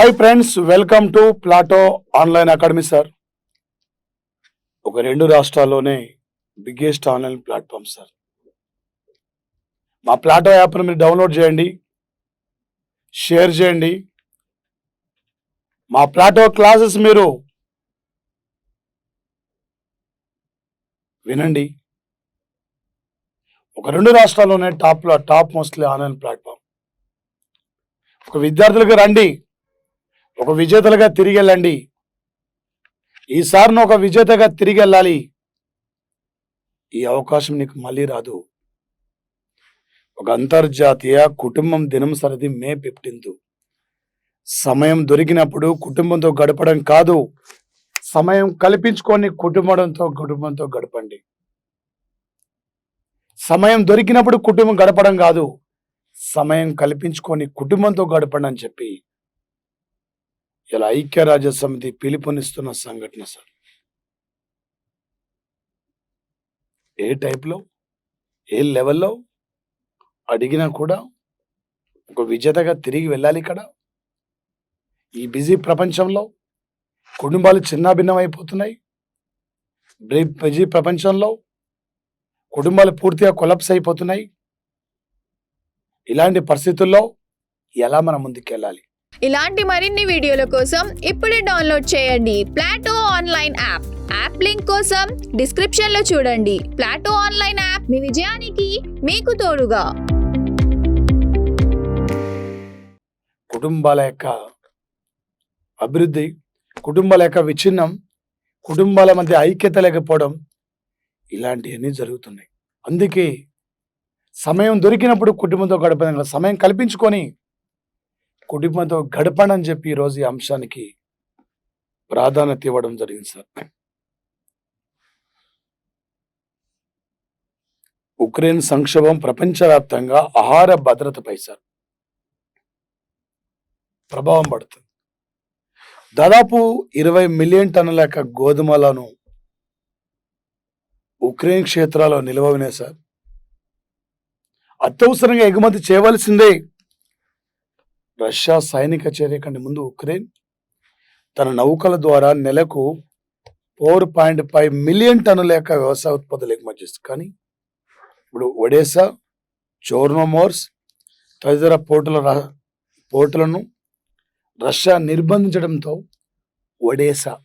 Hi friends, welcome to Plato online academy sir. ఒక 2 రాష్ట్రాల్లోనే biggest online platform sir. మా Plato యాప్ను మీరు డౌన్లోడ్ చేయండి, షేర్ చేయండి. మా ప్లాటో క్లాసెస్ మీరు వినండి. ఒక 2 రాష్ట్రాల్లోనే టాప్ మోస్ట్లీ ఆన్లైన్ ప్లాట్ఫామ్. ఒక విద్యార్థులుగా రండి, ఒక విజేతలుగా తిరిగి వెళ్ళండి. ఈసారి ఒక విజేతగా తిరిగి వెళ్ళాలి. ఈ అవకాశం నీకు మళ్ళీ రాదు. ఒక అంతర్జాతీయ కుటుంబం దినం సరిది మే 15. సమయం దొరికినప్పుడు కుటుంబంతో గడపడం కాదు, సమయం కల్పించుకొని కుటుంబంతో గడపండి. సమయం దొరికినప్పుడు కుటుంబం గడపడం కాదు, సమయం కల్పించుకొని కుటుంబంతో గడపండి అని చెప్పి ఇలా ఐక్యరాజ్య సమితి పిలుపునిస్తున్న సంఘటన సార్. ఏ టైప్లో, ఏ లెవెల్లో అడిగినా కూడా ఒక విజేతగా తిరిగి వెళ్ళాలి. ఇక్కడ ఈ బిజీ ప్రపంచంలో కుటుంబాలు చిన్నాభిన్నమైపోతున్నాయి. బిజీ ప్రపంచంలో కుటుంబాలు పూర్తిగా కొలాప్స్ అయిపోతున్నాయి. ఇలాంటి పరిస్థితుల్లో ఎలా మనం ముందుకెళ్ళాలి? ఇలాంటి మరిన్ని వీడియోల కోసం ఇప్పుడే డౌన్లోడ్ చేయండి ప్లాటో ఆన్లైన్ యాప్ లింక్ కోసం డిస్క్రిప్షన్ లో చూడండి. ప్లాటో ఆన్లైన్ యాప్ మీ విజయానికి మీకు తోడుగా. కుటుంబాల యొక్క అభివృద్ధి, కుటుంబాల యొక్క విచ్ఛిన్నం, కుటుంబాల మధ్య ఐక్యత లేకపోవడం, ఇలాంటివన్నీ జరుగుతున్నాయి. అందుకే సమయం దొరికినప్పుడు కుటుంబంతో గడపడం, సమయం కల్పించుకొని కుటుంబంతో గడపండి అని చెప్పి ఈరోజు ఈ అంశానికి ప్రాధాన్యత ఇవ్వడం జరిగింది సార్. ఉక్రెయిన్ సంక్షోభం ప్రపంచవ్యాప్తంగా ఆహార భద్రతపై సార్ ప్రభావం పడుతుంది. దాదాపు 20 మిలియన్ టన్నుల యొక్క గోధుమలను ఉక్రెయిన్ క్షేత్రాల్లో నిల్వ ఉన్నాయి సార్. అత్యవసరంగా ఎగుమతి చేయవలసిందే. రష్యా సైనిక చర్య కంటే ముందు ఉక్రెయిన్ తన నౌకల ద్వారా నెలకు 4.5 మిలియన్ టన్నుల యొక్క వ్యవసాయ ఉత్పత్తులు ఎగుమతి చేస్తుంది. కానీ ఇప్పుడు ఒడేసా, చోర్నోమోర్స్ తదితర పోర్టులను రష్యా నిర్బంధించడంతో ఒడేసా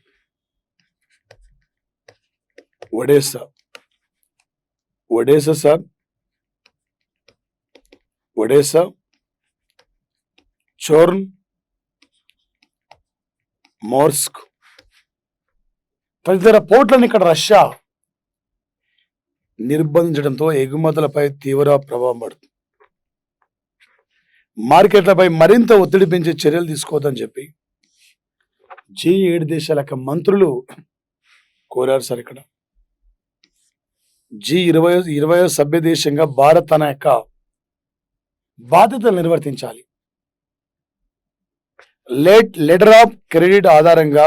సార్, ఒడేసా, చోర్న్, మోర్స్క్ తదితర పోర్ట్లను ఇక్కడ రష్యా నిర్బంధించడంతో ఎగుమతులపై తీవ్ర ప్రభావం పడుతుంది. మార్కెట్లపై మరింత ఒత్తిడి పెంచే చర్యలు తీసుకోవద్దని చెప్పి G7 దేశాల యొక్క మంత్రులు కోరారు సార్. ఇక్కడ G20 సభ్య దేశంగా భారత్ తన యొక్క బాధ్యతలు నిర్వర్తించాలి. లెటర్ ఆఫ్ క్రెడిట్ ఆధారంగా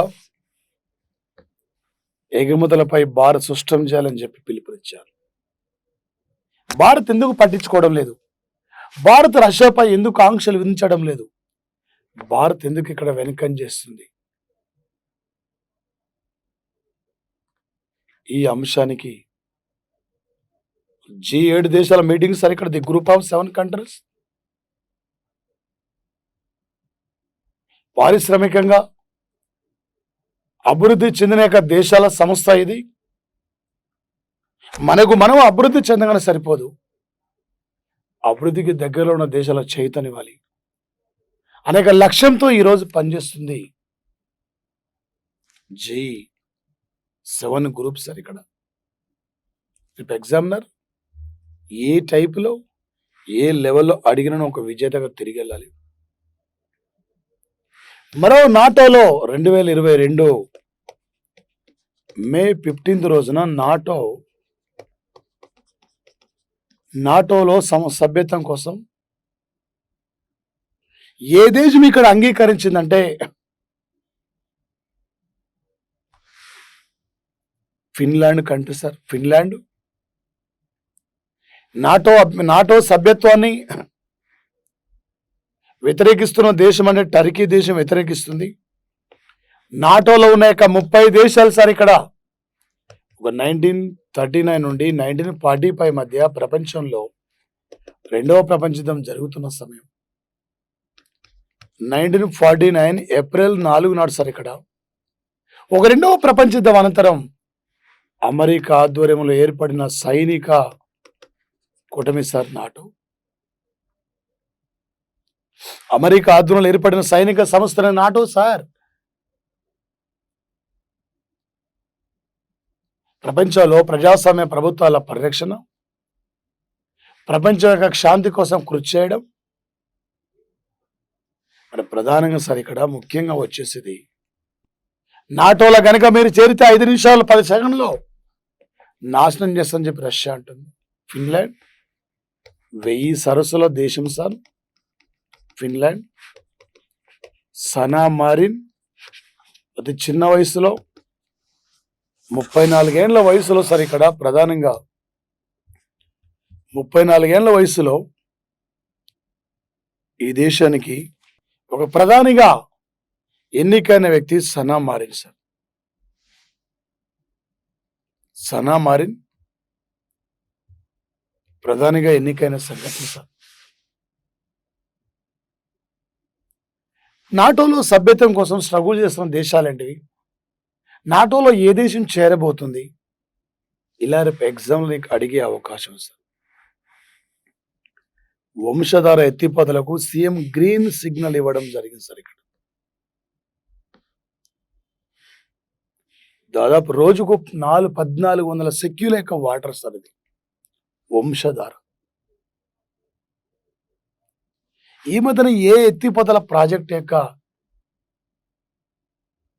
ఎగుమతులపై భారత్ స్పష్టం చేయాలని చెప్పి పిలుపునిచ్చారు. భారత్ ఎందుకు పట్టించుకోవడం లేదు? భారత్ రష్యాపై ఎందుకు ఆంక్షలు విధించడం లేదు? భారత్ ఎందుకు ఇక్కడ వెనుకంజ చేస్తుంది? ఈ అంశానికి G7 దేశాల మీటింగ్ సార్. ఇక్కడ ది గ్రూప్ ఆఫ్ 7 కంట్రీస్. పారిశ్రామికంగా అభివృద్ధి చెందిన యొక్క దేశాల సంస్థ ఇది. మనం అభివృద్ధి చెందగానే సరిపోదు, అభివృద్ధికి దగ్గరలో ఉన్న దేశాల చైతన్యవాలి అనేక లక్ష్యంతో ఈరోజు పనిచేస్తుంది G7 గ్రూప్ సార్. ఇక్కడ ఎగ్జామినర్ ఏ టైపులో, ఏ లెవెల్లో అడిగిన ఒక విజేతగా తిరిగి వెళ్ళాలి. మరో నాటోలో 2022 మే 15 రోజున నాటోలో సభ్యత్వం కోసం ఏ దేశం ఇక్కడ అంగీకరించిందంటే Finland country sir. Finland NATO సభ్యత్వాన్ని వ్యతిరేకిస్తున్న దేశం అంటే టర్కీ దేశం వ్యతిరేకిస్తుంది. నాటోలో ఉన్న 30 దేశాలు సార్ ఇక్కడ ఒక 1939 నుండి 1945 మధ్య ప్రపంచంలో రెండవ ప్రపంచ యుద్ధం జరుగుతున్న సమయం. 1949 ఏప్రిల్ 4 నాడు సార్ ఇక్కడ ఒక రెండవ ప్రపంచ యుద్ధం అనంతరం అమెరికా ఆధ్వర్యంలో ఏర్పడిన సైనిక కూటమి సార్ నాటో. అమెరికా ఆధ్వర్యంలో ఏర్పడిన సైనిక సంస్థ నాటో సార్. ప్రపంచంలో ప్రజాస్వామ్య ప్రభుత్వాల పరిరక్షణ, ప్రపంచం యొక్క శాంతి కోసం కృషి చేయడం మరి ప్రధానంగా సార్ ఇక్కడ ముఖ్యంగా వచ్చేసేది. నాటోలో కనుక మీరు చేరితే 5 నిమిషాలు 10 సెకండ్లో నాశనం చేస్తామని చెప్పి రష్యా అంటుంది. ఫిన్లాండ్ 1000 సరస్సుల దేశం సార్ ఫిన్లాండ్. సనా మారిన్ అతి చిన్న వయసులో 34 ఏళ్ల వయసులో సార్ ఇక్కడ ప్రధానంగా 34 ఏళ్ల వయసులో ఈ దేశానికి ఒక ప్రధానిగా ఎన్నికైన వ్యక్తి Sanna Marin sir. Sanna Marin ప్రధానిగా ఎన్నికైన సంఘటన సార్. నాటోలో సభ్యత్వం కోసం స్ట్రగుల్ చేస్తున్న దేశాలంటివి, నాటోలో ఏ దేశం చేరబోతుంది, ఇలా రేపు ఎగ్జామ్లో నీకు అడిగే అవకాశం సార్. వంశధార ఎత్తిపోతలకు సీఎం గ్రీన్ సిగ్నల్ ఇవ్వడం జరిగింది సార్. ఇక్కడ దాదాపు రోజుకు 1400 సెక్యూల యొక్క వాటర్ సార్ ఇది వంశధార. ఈ మధ్యన ఏ ఎత్తిపోతల ప్రాజెక్ట్ యొక్క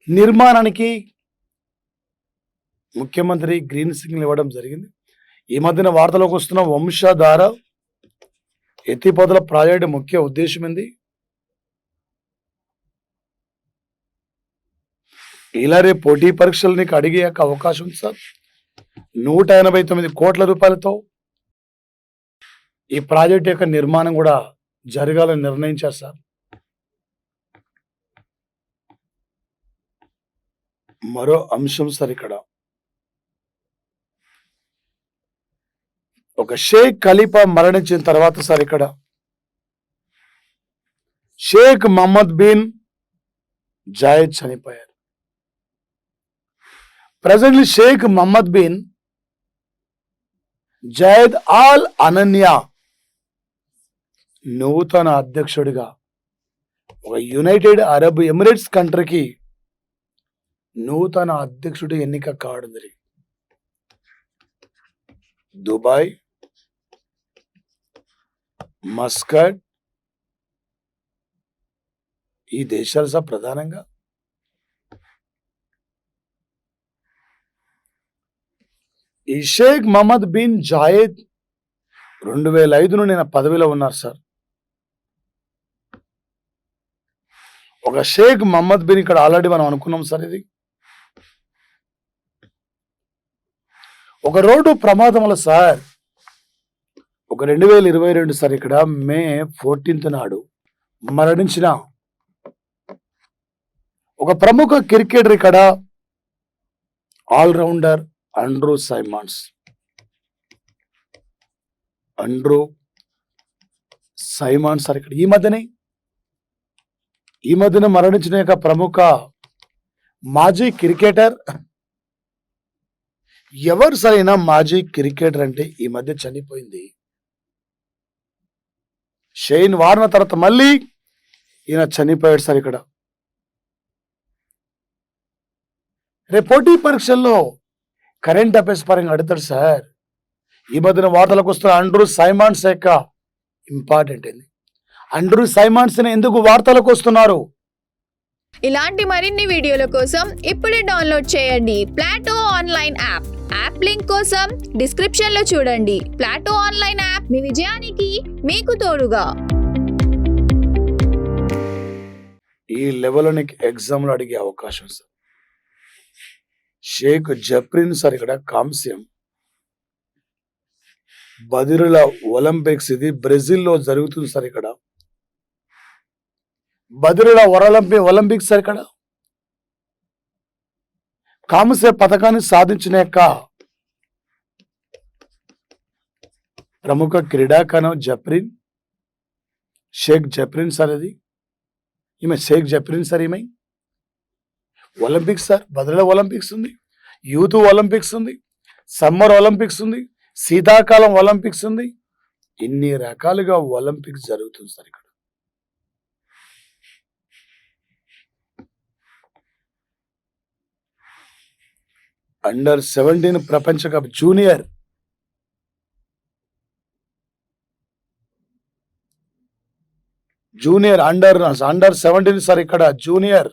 నిర్మాణానికి ముఖ్యమంత్రి గ్రీన్ సిగ్నల్ ఇవ్వడం జరిగింది. ఈ మధ్యన వార్తలోకి వస్తున్న వంశధార ఎత్తిపోతల ప్రాజెక్టు ముఖ్య ఉద్దేశం ఏంది? ఇలా రేపు పోటీ పరీక్షలు నీకు అడిగే అవకాశం ఉంది సార్. 189 కోట్ల రూపాయలతో ఈ ప్రాజెక్ట్ యొక్క నిర్మాణం కూడా జరగాలని నిర్ణయించారు సార్. మరో అంశం సార్ ఇక్కడ ఒక షేక్ ఖలీఫా మరణించిన తర్వాత సార్ ఇక్కడ షేక్ మహమ్మద్ బిన్ జాయద్ చనిపోయారు. Presently Sheikh Mohammed bin Zayed Al Nahyan నూతన అధ్యక్షుడిగా ఒక యునైటెడ్ అరబ్ ఎమిరేట్స్ కంట్రీకి నూతన అధ్యక్షుడు ఎన్నిక కావడం జరిగింది. దుబాయ్, మస్కట్ ఈ దేశాలు సార్ ప్రధానంగా ఈ షేక్ మహమ్మద్ బిన్ జాయద్ 2005 నుండి నేను పదవిలో ఉన్నారు సార్. ఒక షేక్ మహమ్మద్ బిన్ ఇక్కడ ఆల్రెడీ మనం అనుకున్నాం సార్. ఇది ఒక రోడ్డు ప్రమాదం వల్ల సార్ ఒక 2022 సార్ ఇక్కడ మే 14 నాడు మరణించిన ఒక ప్రముఖ క్రికెటర్ ఇక్కడ ఆల్రౌండర్ ఆండ్రూ సైమాన్స్. ఆండ్రూ సైమాన్స్ సార్ ఇక్కడ ఈ మధ్యన మరణించిన యొక్క ప్రముఖ మాజీ క్రికెటర్. ఎవరు సరైన మాజీ క్రికెటర్ అంటే ఈ మధ్య చనిపోయింది షేన్ వార్నర్ తర్వాత మళ్ళీ ఈయన చనిపోయాడు సార్. ఇక్కడ రేపు పోటీ పరీక్షల్లో కరెంట్ అఫైర్స్ పరంగా అడుగుతాడు సార్. ఈ మధ్యన వార్తలకు వస్తున్న ఆండ్రూ సైమాన్స్ యొక్క ఇంపార్టెంట్ ఏంది, ఆండ్రూ సైమాన్స్ ఎందుకు వార్తలకు వస్తున్నారు? ఇలాంటి మరిన్ని వీడియోల కోసం ఇప్పుడే డౌన్లోడ్ చేయండి Plato online app. App link కోసం డిస్క్రిప్షన్ లో చూడండి. ప్లాటో ఆన్లైన్ యాప్ మీ విజయానికి మీకు తోడుగా. ఈ లెవెల్లో నీకు ఎగ్జామ్లో అడిగే అవకాశం సార్. షేక్ జప్రిన్ సార్ ఇక్కడ కాంస్యం. బదిరుల ఒలింపిక్స్ ఇది బ్రెజిల్లో జరుగుతుంది సార్. ఇక్కడ బదిలీల ఒలింపిక్స్ సార్ ఇక్కడ కామసే పథకాన్ని సాధించిన యొక్క ప్రముఖ క్రీడాకారం షేక్ జఫ్రిన్ సార్ అది. ఈమె షేక్ జఫ్రిన్ సార్ ఈమె. ఒలింపిక్స్ సార్, బదిలీల ఒలింపిక్స్ ఉంది, యూత్ ఒలింపిక్స్ ఉంది, సమ్మర్ ఒలింపిక్స్ ఉంది, శీతాకాలం ఒలింపిక్స్ ఉంది. ఇన్ని రకాలుగా ఒలింపిక్స్ జరుగుతుంది సార్ ఇక్కడ. అండర్ 17 ప్రపంచ కప్ జూనియర్ అండర్ 17 సార్ ఇక్కడ junior.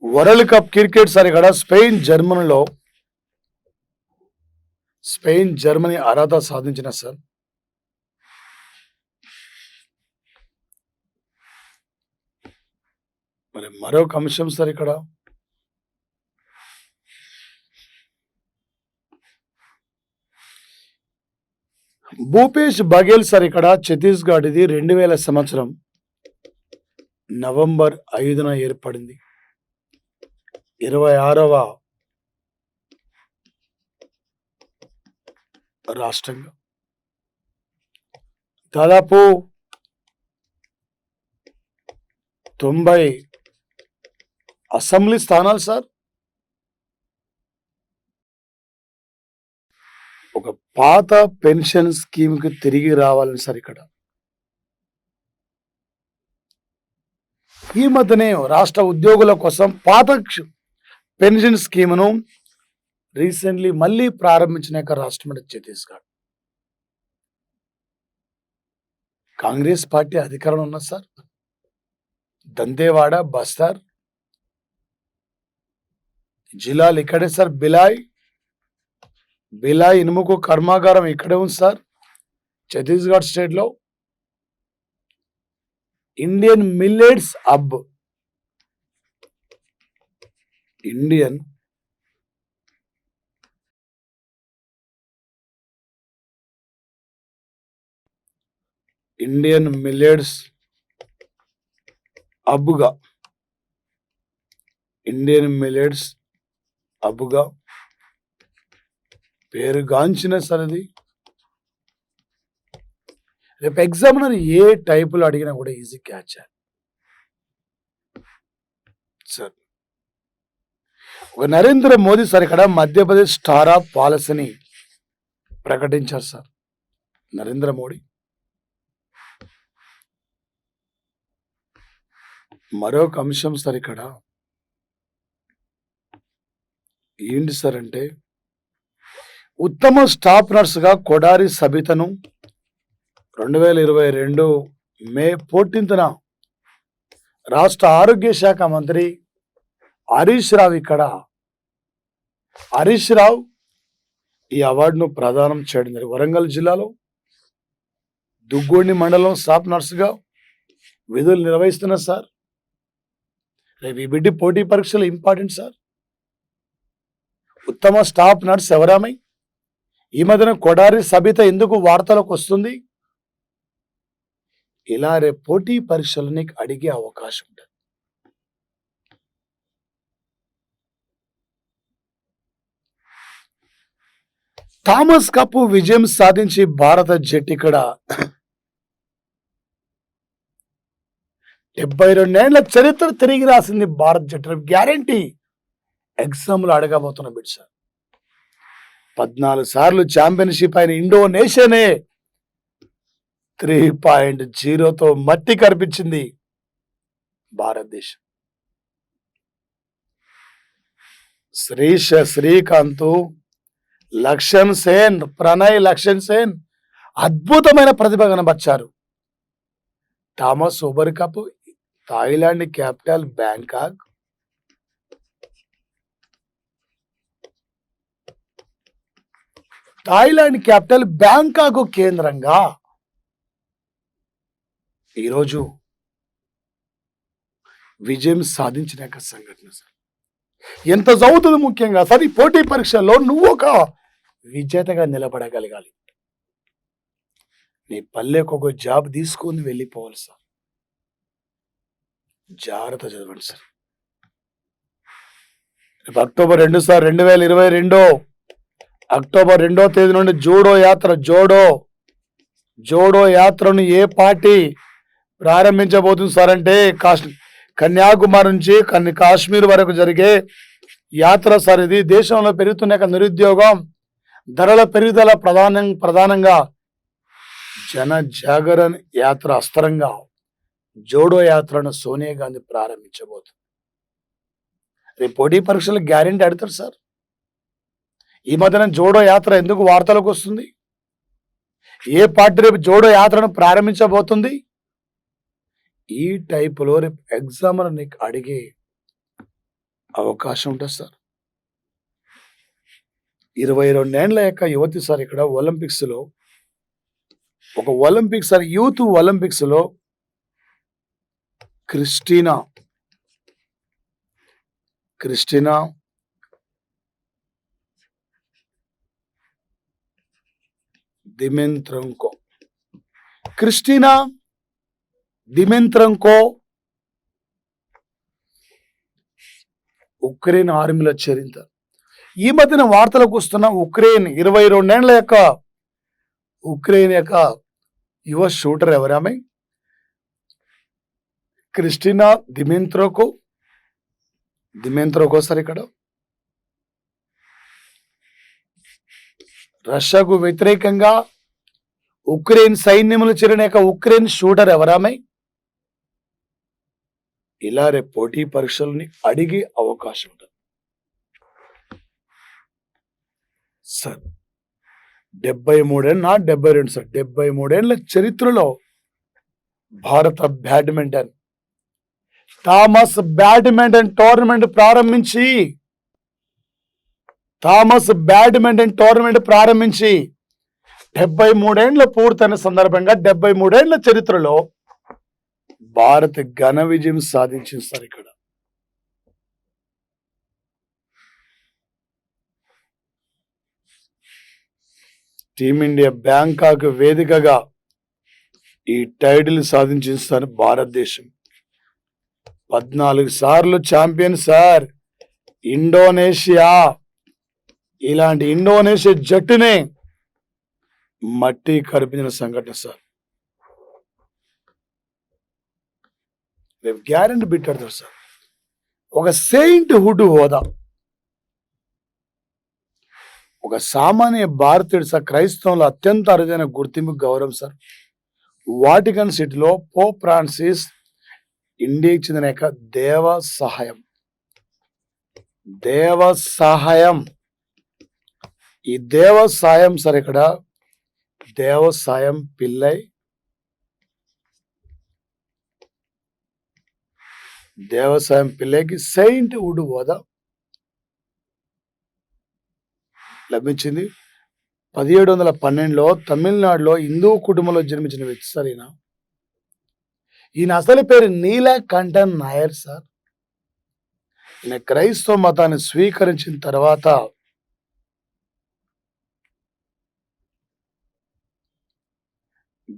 World cup cricket sir ఇక్కడ స్పెయిన్ జర్మనీ అర్హత సాధించిన సార్. మరి మరొక అంశం సార్ ఇక్కడ భూపేష్ బఘేల్ సార్ ఇక్కడ ఛత్తీస్గఢ్. ఇది 2000 సంవత్సరం నవంబర్ 5న ఏర్పడింది. 26వ రాష్ట్రంగా. దాదాపు 90 అసెంబ్లీ స్థానాలు సార్. ఒక పాత పెన్షన్ స్కీమ్ కి తిరిగి రావాలని సార్ ఇక్కడ. ఈ మధ్యనే రాష్ట్ర ఉద్యోగుల కోసం పాత పెన్షన్ స్కీమ్ను రీసెంట్లీ మళ్ళీ ప్రారంభించిన యొక్క రాష్ట్రం ఛత్తీస్గఢ్. కాంగ్రెస్ పార్టీ అధికారంలో ఉన్నది సార్. దంతేవాడ, బస్తర్ జిల్లాలు ఇక్కడే సార్. బిలాయ్ ఇనుముకు కర్మాగారం ఇక్కడే ఉంది సార్ ఛత్తీస్గఢ్ స్టేట్ లో. Indian millets hub, Indian millets హబ్గా పేరుగాంచిన సార్ అది. రేపు ఎగ్జామినర్ ఏ టైపులో అడిగినా కూడా ఈజీ క్యాచ్ సార్. ఒక నరేంద్ర మోదీ సార్ ఇక్కడ మధ్యప్రదేశ్ స్టార్అప్ పాలసీని ప్రకటించారు సార్ నరేంద్ర మోడీ. మరొక అంశం సార్ ఇక్కడ ఏంటి సార్ అంటే ఉత్తమ స్టాఫ్ నర్సుగా కొడారి సబితను 2022 మే 14న రాష్ట్ర ఆరోగ్య శాఖ మంత్రి హరీష్ రావు ఈ అవార్డును ప్రదానం చేయడం జరిగింది. వరంగల్ జిల్లాలో దుగ్గోండి మండలం స్టాఫ్ నర్సుగా విధులు నిర్వహిస్తున్నారు సార్. రేపు ఈ బిడ్డ పోటీ పరీక్షలు ఇంపార్టెంట్ సార్. ఉత్తమ స్టాఫ్ నర్స్ ఎవరామై ఈ మధ్యన కొడారి సబిత ఎందుకు వార్తలకు వస్తుంది? ఇలా రేపు పోటీ పరీక్షలని అడిగే అవకాశం ఉంటుంది. థామస్ కప్ విజయం సాధించి భారత జట్టు ఇక్కడ 72 ఏళ్ల చరిత్ర తిరిగి రాసింది భారత జట్టు. గ్యారంటీ ఎగ్జామ్లో అడగబోతున్న బిడ్డ సార్. 14 సార్లు ఛాంపియన్షిప్ అయిన ఇండోనేషియానే 3.0తో మట్టి కనిపించింది భారతదేశం. శ్రీకాంత్, ప్రణయ్ లక్ష్మణ్ సేన్ అద్భుతమైన ప్రతిభ కనబర్చారు. Thomas Uber Cup Thailand capital Bangkok. Thailand capital Bangkok కేంద్రంగా ఈరోజు విజయం సాధించిన సంఘటన సార్. ఎంత చదువుతుంది ముఖ్యంగా సార్. ఈ పోటీ పరీక్షల్లో నువ్వు ఒక విజేతగా నిలబడగలగాలి. నీ పల్లెకు ఒక జాబ్ తీసుకొని వెళ్ళిపోవాలి సార్. జాగ్రత్త చదవండి సార్. రేపు అక్టోబర్ 2 సార్ 2022 అక్టోబర్ 2వ తేదీ నుండి జోడో యాత్రను ఏ పార్టీ ప్రారంభించబోతుంది సార్ అంటే కన్యాకుమారి నుంచి కాశ్మీర్ వరకు జరిగే యాత్ర సార్ ఇది. దేశంలో పెరుగుతున్న నిరుద్యోగం, ధరల పెరుగుదల ప్రధానంగా జన జాగరణ యాత్ర అస్త్రంగా జోడో యాత్రను సోనియా గాంధీ ప్రారంభించబోతుంది. రేపు పోటీ పరీక్షలు గ్యారెంటీ అడుగుతారు సార్. ఈ మధ్యన జోడో యాత్ర ఎందుకు వార్తలకు వస్తుంది? ఏ పార్టీ రేపు జోడో యాత్రను ప్రారంభించబోతుంది? ఈ టైపులో రేపు ఎగ్జామ్లో నీకు అడిగే అవకాశం ఉంటుంది సార్. 22 ఏళ్ల యొక్క యువతి సార్ ఇక్కడ ఒలింపిక్స్లో సార్ యూత్ ఒలింపిక్స్లో క్రిస్టినా దిమెంత్రంకో ఉక్రెయిన్ ఆర్మీలో చేరింది. ఈ మధ్యన వార్తలకు వస్తున్న ఉక్రెయిన్ 22 ఏళ్ల యొక్క ఉక్రెయిన్ యొక్క యువ షూటర్ ఎవరామె? క్రిస్టినా దిమెంత్రోకో సార్ ఇక్కడ రష్యాకు వ్యతిరేకంగా ఉక్రెయిన్ సైన్యములు చేరిన యొక్క ఉక్రెయిన్ షూటర్ ఎవరామె? ఇలా రేపు పోటీ పరీక్షల్ని అడిగే అవకాశం ఉంటుంది సార్. 73 సార్ 73 ఏళ్ల చరిత్రలో భారత బ్యాడ్మింటన్ టోర్నమెంట్ ప్రారంభించి 73 ఏళ్ల పూర్తయిన సందర్భంగా 73 ఏళ్ల చరిత్రలో భారత్ ఘన విజయం సాధించింది సార్. ఇక్కడ టీమిండియా బ్యాంకాక్ వేదికగా ఈ టైటిల్ సాధించింది సార్. భారతదేశం 14 సార్లు ఛాంపియన్ సార్. ఇలాంటి ఇండోనేషియా జట్టునే మట్టి కరిపించిన సంఘటన సార్. రేపు గ్యారెంటీ పెట్టారు సార్. ఒక సెయింట్ హుడ్ హోదా, ఒక సామాన్య భారతీయుడు సార్, క్రైస్తవంలో అత్యంత అరుదైన గుర్తింపు గౌరవం సార్. వాటికన్ సిటీలో పోప్ ఫ్రాన్సిస్ ఇండియాకి చెందిన యొక్క దేవ సహాయం ఈ దేవ సాయం సార్. ఇక్కడ దేవ సాయం పిల్లైకి సెయింట్ వుడ్ హోదా లభించింది. 1712లో తమిళనాడులో హిందూ కుటుంబంలో జన్మించిన వ్యక్తి సార్. ఈయన అసలు పేరు నీలకంఠన్ నాయర్ సార్. ఈయన క్రైస్తవ మతాన్ని స్వీకరించిన తర్వాత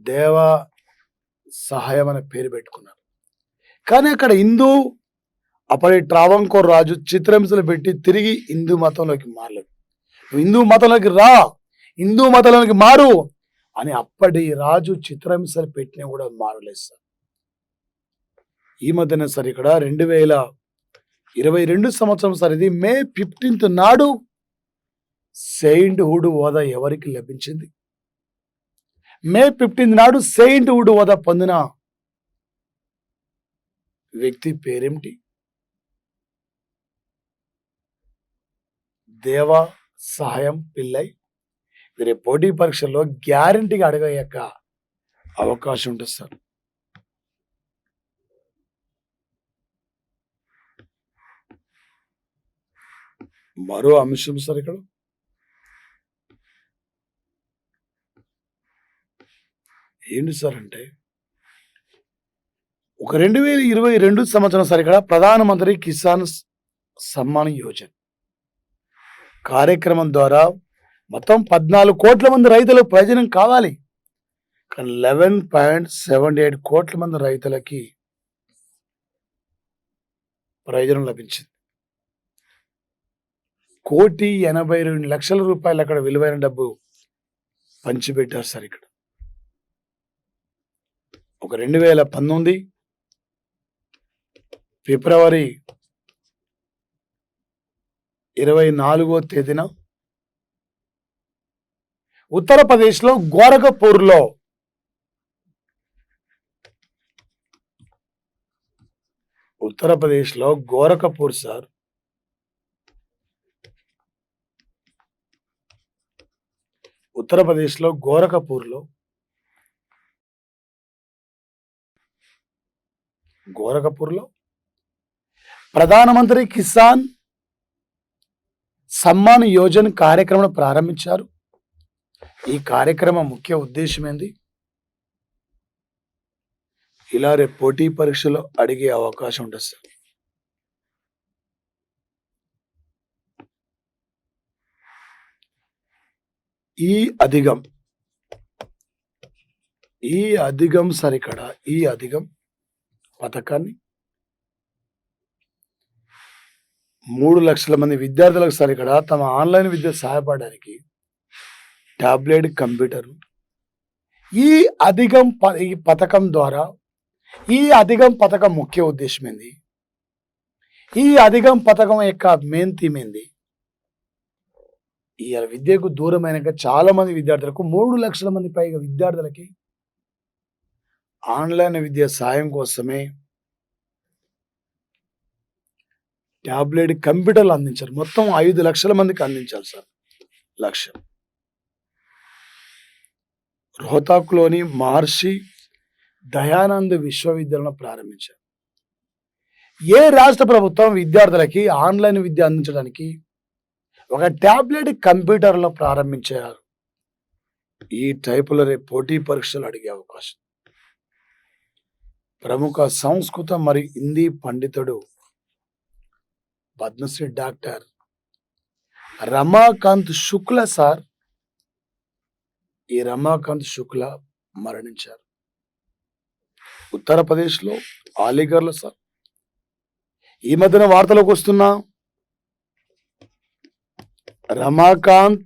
దేవ సహాయం అనే పేరు పెట్టుకున్నారు. కానీ అక్కడ అప్పటి ట్రావంకోర్ రాజు చిత్రహింసలు పెట్టి తిరిగి హిందూ మతంలోకి మారలేదు. హిందూ మతంలోకి మారు అని అప్పటి రాజు చిత్రహింసలు పెట్టినా కూడా మారలేదు సార్. ఈ మధ్యన సార్ ఇక్కడ 2022 సంవత్సరం సార్ ఇది మే 15 నాడు సెయింట్ హుడ్ హోదా ఎవరికి లభించింది? మే 15 నాడు సెయింట్ హుడ్ హోదా పొందిన వ్యక్తి పేరేమిటి? దేవ సహాయం పిల్లై. వీరి పోటీ పరీక్షల్లో గ్యారంటీగా అడిగే యొక్క అవకాశం ఉంటుంది సార్. మరో అంశం సార్ ఇక్కడ ఏంటి సార్ అంటే ఒక 2022 సంవత్సరం సార్ ఇక్కడ ప్రధానమంత్రి కిసాన్ సమ్మాన్ యోజన కార్యక్రమం ద్వారా మొత్తం 14 కోట్ల మంది రైతులకు ప్రయోజనం కావాలి. కానీ 11.78 కోట్ల మంది రైతులకి ప్రయోజనం లభించింది. 1,82,00,000 రూపాయలు అక్కడ విలువైన డబ్బు పంచిపెట్టారు సార్ ఇక్కడ. ఒక 2019 ఫిబ్రవరి 24వ తేదీన ఉత్తరప్రదేశ్లో గోరఖపూర్లో గోరఖపూర్ సార్ ఉత్తరప్రదేశ్లో గోరఖపూర్లో ప్రధానమంత్రి కిసాన్ సమ్మాన్ యోజన కార్యక్రమం ప్రారంభించారు. ఈ కార్యక్రమం ముఖ్య ఉద్దేశం ఏంది? ఇలా రేపు పోటీ పరీక్షలో అడిగే అవకాశం ఉంటుంది సార్. ఈ అధిగం సార్ ఇక్కడ ఈ అధిగం పథకాన్ని 3 లక్షల మంది విద్యార్థులకు సార్ ఇక్కడ తమ ఆన్లైన్ విద్య సహాయపడడానికి టాబ్లెట్, కంప్యూటర్. ఈ పథకం ద్వారా ఈ అధిగం పథకం ముఖ్య ఉద్దేశం ఏంది? ఈ అధిగం పథకం యొక్క మెయిన్ థీమ్ ఏంది? ఈ విద్యకు దూరమైన చాలా మంది విద్యార్థులకు 3 లక్షల మంది పైగా విద్యార్థులకి ఆన్లైన్ విద్య సాయం కోసమే టాబ్లెట్, కంప్యూటర్లు అందించారు. మొత్తం 5 లక్షల మందికి అందించాలి సార్ లక్ష్యం. రోహ్తక్లోని మహర్షి దయానంద్ విశ్వవిద్యాలయం ప్రారంభించారు. ఏ రాష్ట్ర ప్రభుత్వం విద్యార్థులకి ఆన్లైన్ విద్య అందించడానికి ఒక టాబ్లెట్, కంప్యూటర్లో ప్రారంభించారు? ఈ టైపులో రేపు పోటీ పరీక్షలు అడిగే అవకాశం. ప్రముఖ సంస్కృత మరియు హిందీ పండితుడు పద్మశ్రీ డాక్టర్ రమాకాంత్ శుక్ల సార్, ఈ రమాకాంత్ శుక్ల మరణించారు. ఉత్తరప్రదేశ్లో అలీగఢ్లో సార్. ఈ మధ్యన వార్తలోకి వస్తున్నా రమాకాంత్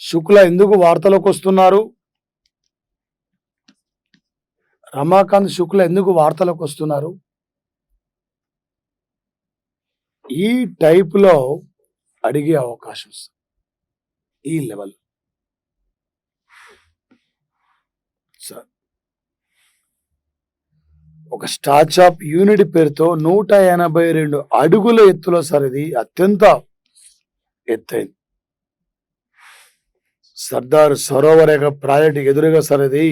శుక్ల ఎందుకు వార్తలోకి వస్తున్నారు? రమాకాంత్ శుక్ల ఎందుకు వార్తలోకి వస్తున్నారు? ఈ టైప్లో అడిగే అవకాశం ఈ లెవెల్ సార్. ఒక స్టార్ట్అప్ యూనిట్ పేరుతో 182 అడుగుల ఎత్తులో సార్ ఇది అత్యంత ఎత్తైంది. సర్దార్ సరోవర్ యొక్క ప్రాజెక్ట్ ఎదురుగా సార్ ఇది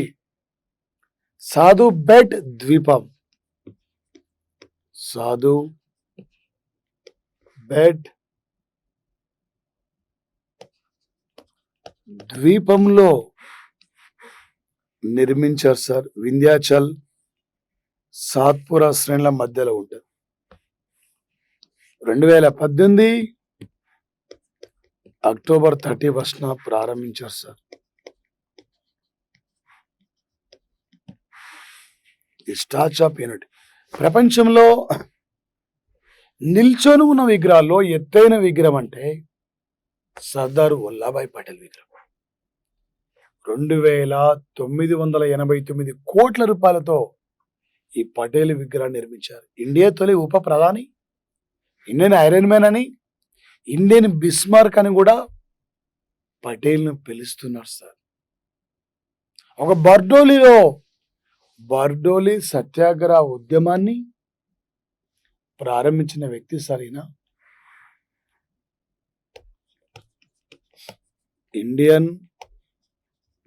సాధు బెట్ ద్వీపం. సాధు బెట్ ద్వీపంలో నిర్మించారు సార్. వింధ్యాచల్, సాత్పురా శ్రేణుల మధ్యలో ఉంటుంది. 2018 అక్టోబర్ 31న ప్రారంభించారు సార్. ఈ స్టార్ట్అప్ యూనిట్ ప్రపంచంలో నిల్చొని ఉన్న విగ్రహాల్లో ఎత్తైన విగ్రహం అంటే సర్దార్ వల్లభాయ్ పటేల్ విగ్రహం. 2,989 కోట్ల రూపాయలతో ఈ పటేల్ విగ్రహాన్ని నిర్మించారు. ఇండియా తొలి ఉప ప్రధాని, ఇండియన్ ఐరన్ మ్యాన్ అని, ఇండియన్ బిస్మార్క్ అని కూడా పటేల్ను పిలుస్తున్నారు సార్. ఒక బర్డోలి సత్యాగ్రహ ఉద్యమాన్ని ప్రారంభించిన వ్యక్తి సరైన Indian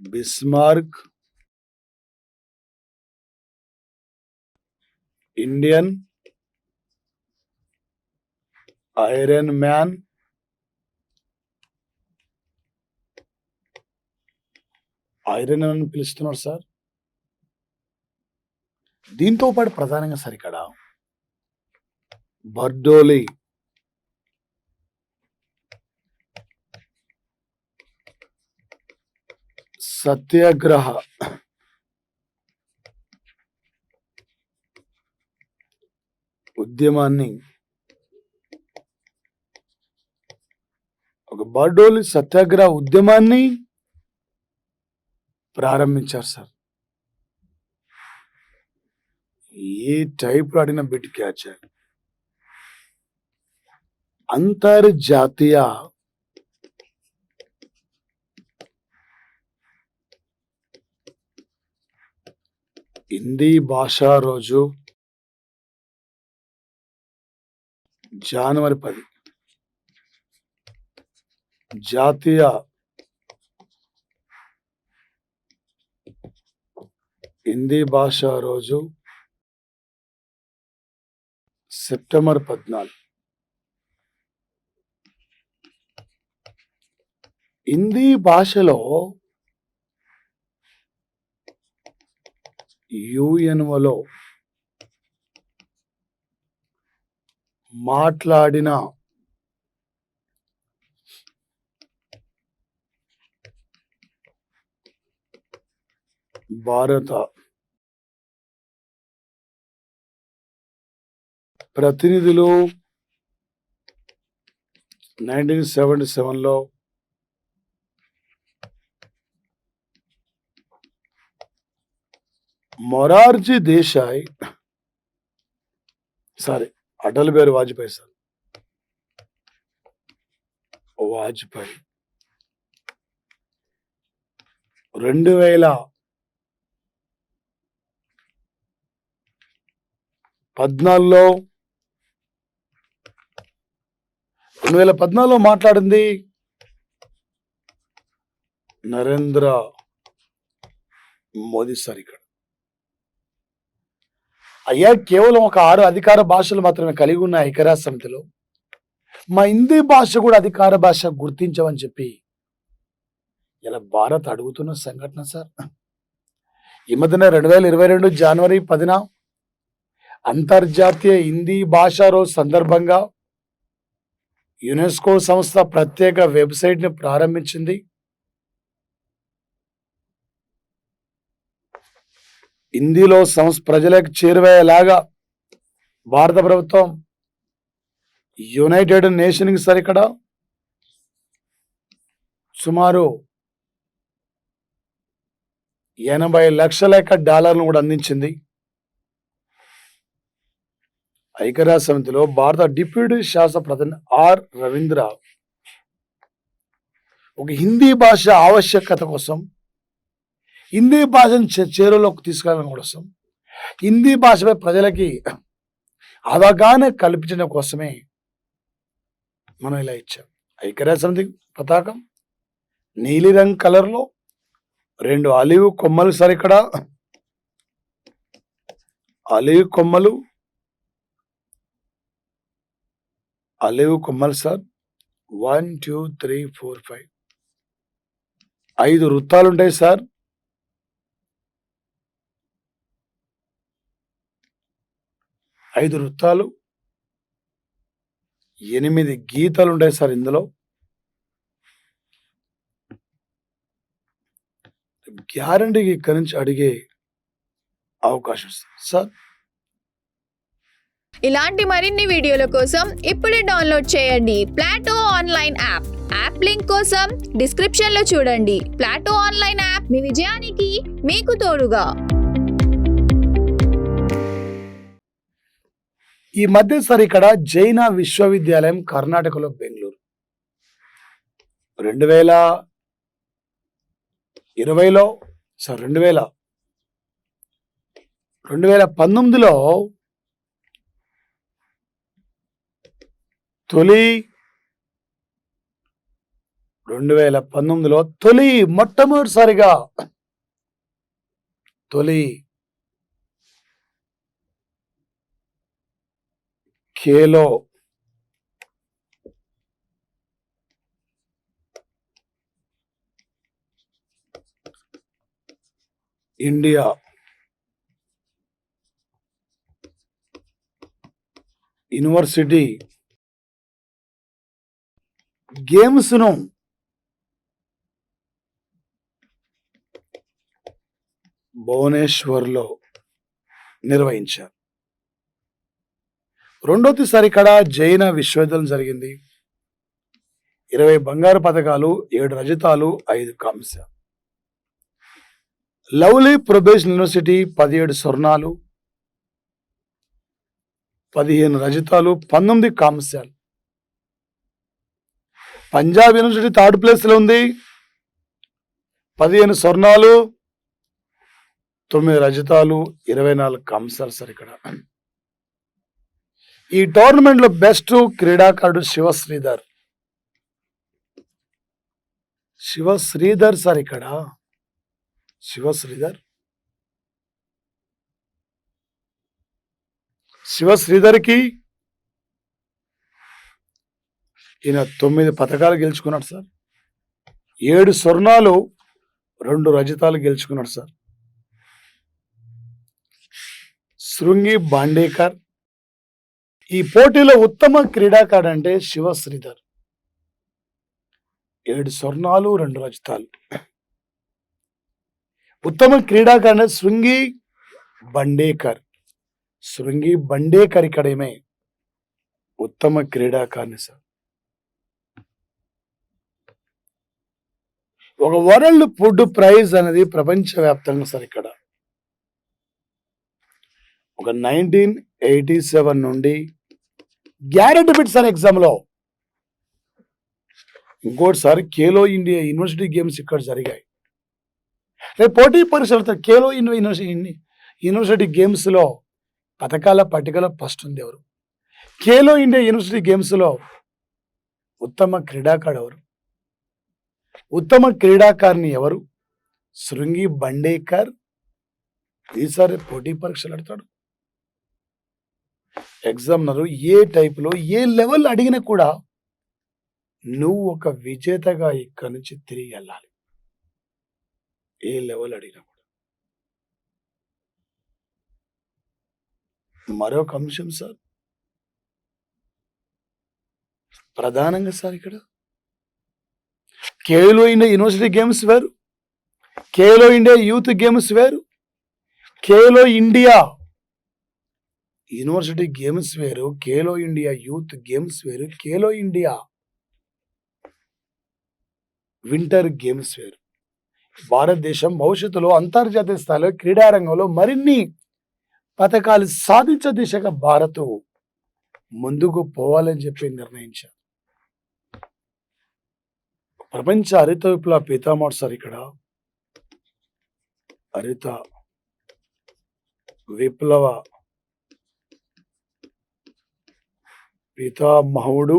Bismarck, Indian iron man, iron అని పిలుస్తున్నారు సార్. దీంతో పాటు ప్రధానంగా సార్ ఇక్కడ బర్డోలి సత్యాగ్రహ ఉద్యమాన్ని ఒక బార్డోలి సత్యాగ్రహ ఉద్యమాన్ని ప్రారంభించారు సార్. ఏ టైప్ అడిగిన బిట్ క్యాచ్. అంతర్జాతీయ హిందీ భాషా రోజు జనవరి 10. జాతీయ హిందీ భాషా రోజు సెప్టెంబర్ 14. హిందీ భాషలో యుఎన్ఓలో మాట్లాడిన భారత ప్రతినిధులు 1977లో మొరార్జీ దేశాయ్, అటల్ బిహారీ వాజ్పేయి సార్, వాజ్పేయి 2014లో మాట్లాడింది నరేంద్ర మోదీ సార్. ఇక్కడ అయ్యా కేవలం ఒక 6 అధికార భాషలు మాత్రమే కలిగి ఉన్న ఐక్యరాజ్య సమితిలో మా హిందీ భాష కూడా అధికార భాష గుర్తించమని చెప్పి ఇలా భారత్ అడుగుతున్న సంఘటన సార్. ఈ మధ్యన 2022 జనవరి 10న అంతర్జాతీయ హిందీ భాషా రోజు సందర్భంగా యునెస్కో సంస్థ ప్రత్యేక వెబ్సైట్ని ప్రారంభించింది. హిందీలో ప్రజలకు చేరువయ్యేలాగా భారత ప్రభుత్వం యునైటెడ్ నేషన్కి సార్ ఇక్కడ సుమారు $80 లక్షల డాలర్లను కూడా అందించింది. ఐక్యరాజ్య సమితిలో భారత డిప్యూటీ శాసన ప్రధాని ఆర్ రవీంద్ర ఒక హిందీ భాష ఆవశ్యకత కోసం, హిందీ భాషను చేరువలోకి తీసుకెళ్ళడం కోసం, హిందీ భాషపై ప్రజలకి అవగాహన కల్పించడం కోసమే మనం ఇలా ఇచ్చాం. ఐక్యరాజ్య సమితి పతాకం నీలిరంగు కలర్లో 2 ఆలివ్ కొమ్మలు సార్. ఇక్కడ ఆలివ్ కొమ్మలు సార్. 1 2 3 4 5 5 వృత్తాలు ఉంటాయి సార్. 5 వృత్తాలు, 8 గీతలు ఉంటాయి సార్. ఇందులో గ్యారంటీకి ఇక్కడి నుంచి అడిగే అవకాశం సార్. ఇలాంటి మరిన్ని వీడియోల కోసం ఇప్పుడే డౌన్లోడ్ చేయండి Plato online app. App link కోసం డిస్క్రిప్షన్ లో చూడండి. ప్లాటో ఆన్లైన్ యాప్ మీ విజయానికి మీకు తోడుగా. ఈ మధ్య సార్ ఇక్కడ జైన విశ్వవిద్యాలయం కర్ణాటకలో బెంగళూరు 2020లో సార్ 2019లో మొట్టమొదటిసారిగా ఖేలో ఇండియా యూనివర్సిటీ గేమ్స్ను భువనేశ్వర్లో నిర్వహించారు. రెండోసారి ఇక్కడ జైన విశ్వవిద్యాలయం జరిగింది. 20 బంగారు పథకాలు, 7 రజతాలు, 5 కాంస్య. లవ్లీ ప్రొబేషన్ యూనివర్సిటీ 17 స్వర్ణాలు, 15 రజతాలు, 19 కాంస్యాలు. పంజాబ్ యూనివర్సిటీ థర్డ్ ప్లేస్ లో ఉంది, 15 స్వర్ణాలు, 9 రజతాలు, 24 కాంస్యాలు సార్ ఇక్కడ. ఈ టోర్నమెంట్ లో బెస్ట్ క్రీడాకారుడు శివ శ్రీధర్ సార్ ఇక్కడ. శివ శ్రీధర్కి ఈయన 9 పథకాలు గెలుచుకున్నాడు సార్. 7 స్వర్ణాలు, 2 రజతాలు గెలుచుకున్నాడు సార్. శృంగి బాండేకర్. ఈ పోటీలో ఉత్తమ క్రీడాకారుడు అంటే శివ శ్రీధర్. 7 స్వర్ణాలు, 2 రజతాలు. ఉత్తమ క్రీడాకారుడు శృంగి బండేకర్ ఇక్కడ ఏమే ఉత్తమ క్రీడాకారుని సార్. ఒక వరల్డ్ ఫుడ్ ప్రైజ్ అనేది ప్రపంచవ్యాప్తంగా సార్ ఇక్కడ ఒక 1987 నుండి గ్యారెంటీ బిట్ సార్ ఎగ్జామ్ లో. ఇంకోటిసారి ఖేలో ఇండియా యూనివర్సిటీ గేమ్స్ ఇక్కడ జరిగాయి. రేపు పోటీ పరీక్షలతో ఖేలో యూనివర్సిటీ గేమ్స్ లో పథకాల పట్టికలో ఫస్ట్ ఉంది ఎవరు? ఖేలో ఇండియా యూనివర్సిటీ గేమ్స్ లో ఉత్తమ క్రీడాకారుడు ఎవరు? ఉత్తమ క్రీడాకారిణి ఎవరు? శృంగి బండేకర్. ఈసారి పోటీ పరీక్షలు అడతాడు. ఎగ్జామినర్ ఏ టైపులో ఏ లెవెల్ అడిగినా కూడా నువ్వు ఒక విజేతగా ఇక్కడి నుంచి తిరిగి వెళ్ళాలి. ఏ లెవెల్ అడిగినా కూడా. మరొక అంశం సార్, ప్రధానంగా సార్ ఇక్కడ ఖేలో ఇండియా యూనివర్సిటీ గేమ్స్ వేరు, ఖేలో ఇండియా యూత్ గేమ్స్ వేరు, ఖేలో ఇండియా యూనివర్సిటీ గేమ్స్ వేరు, ఖేలో ఇండియా యూత్ గేమ్స్ వేరు, ఖేలో ఇండియా వింటర్ గేమ్స్ వేరు. భారతదేశం భవిష్యత్తులో అంతర్జాతీయ స్థాయిలో క్రీడారంగంలో మరిన్ని పథకాలు సాధించే దిశగా భారత్ ముందుకు పోవాలని చెప్పి నిర్ణయించారు. ప్రపంచ హరిత విప్లవ పితామహుడు సార్ ఇక్కడ. హరిత విప్లవ పితామహుడు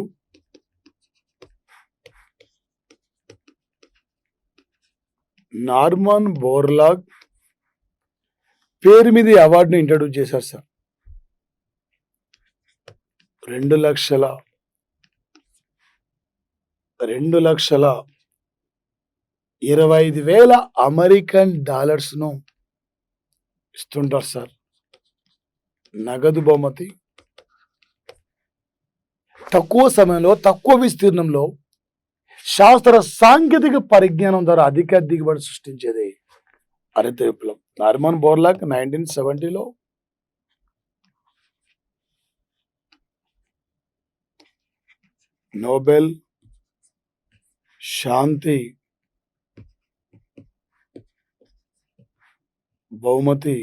నార్మన్ బోర్లాగ్ పేరు మీద అవార్డును ఇంట్రడ్యూస్ చేశారు సార్. 2,25,000 అమెరికన్ డాలర్స్ను ఇస్తుంటారు సార్ నగదు బహుమతి. తక్కువ సమయంలో తక్కువ విస్తీర్ణంలో శాస్త్ర సాంకేతిక పరిజ్ఞానం ద్వారా అధిక దిగుబడి సృష్టించేది హరిత విప్లవం. నార్మన్ బోర్లాగ్ 1970లో నోబెల్ శాంతి బహుమతి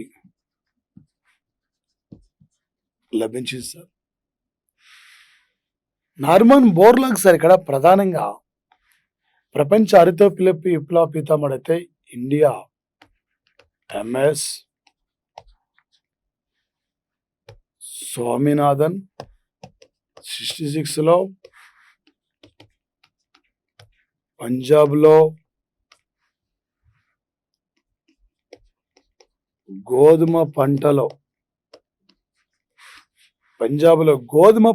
లభించింది సార్. నార్మన్ బోర్లాగ్ సార్ ఇక్కడ ప్రధానంగా ప్రపంచ హరిత విప్లవ పితామహుడు అయితే ఇండియా ఎంఎస్ స్వామినాథన్ 66లో, పంజాబ్లో గోధుమ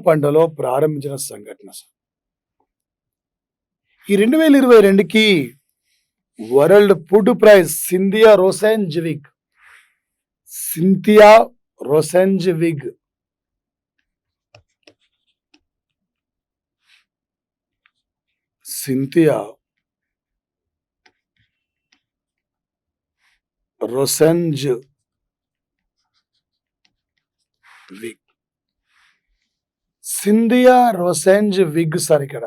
పంటలో ప్రారంభించిన సంఘటన. ఈ 2022కి world food prize Cynthia Rosenzweig Rosenzweig. Cynthia Rosenzweig sir. ఇక్కడ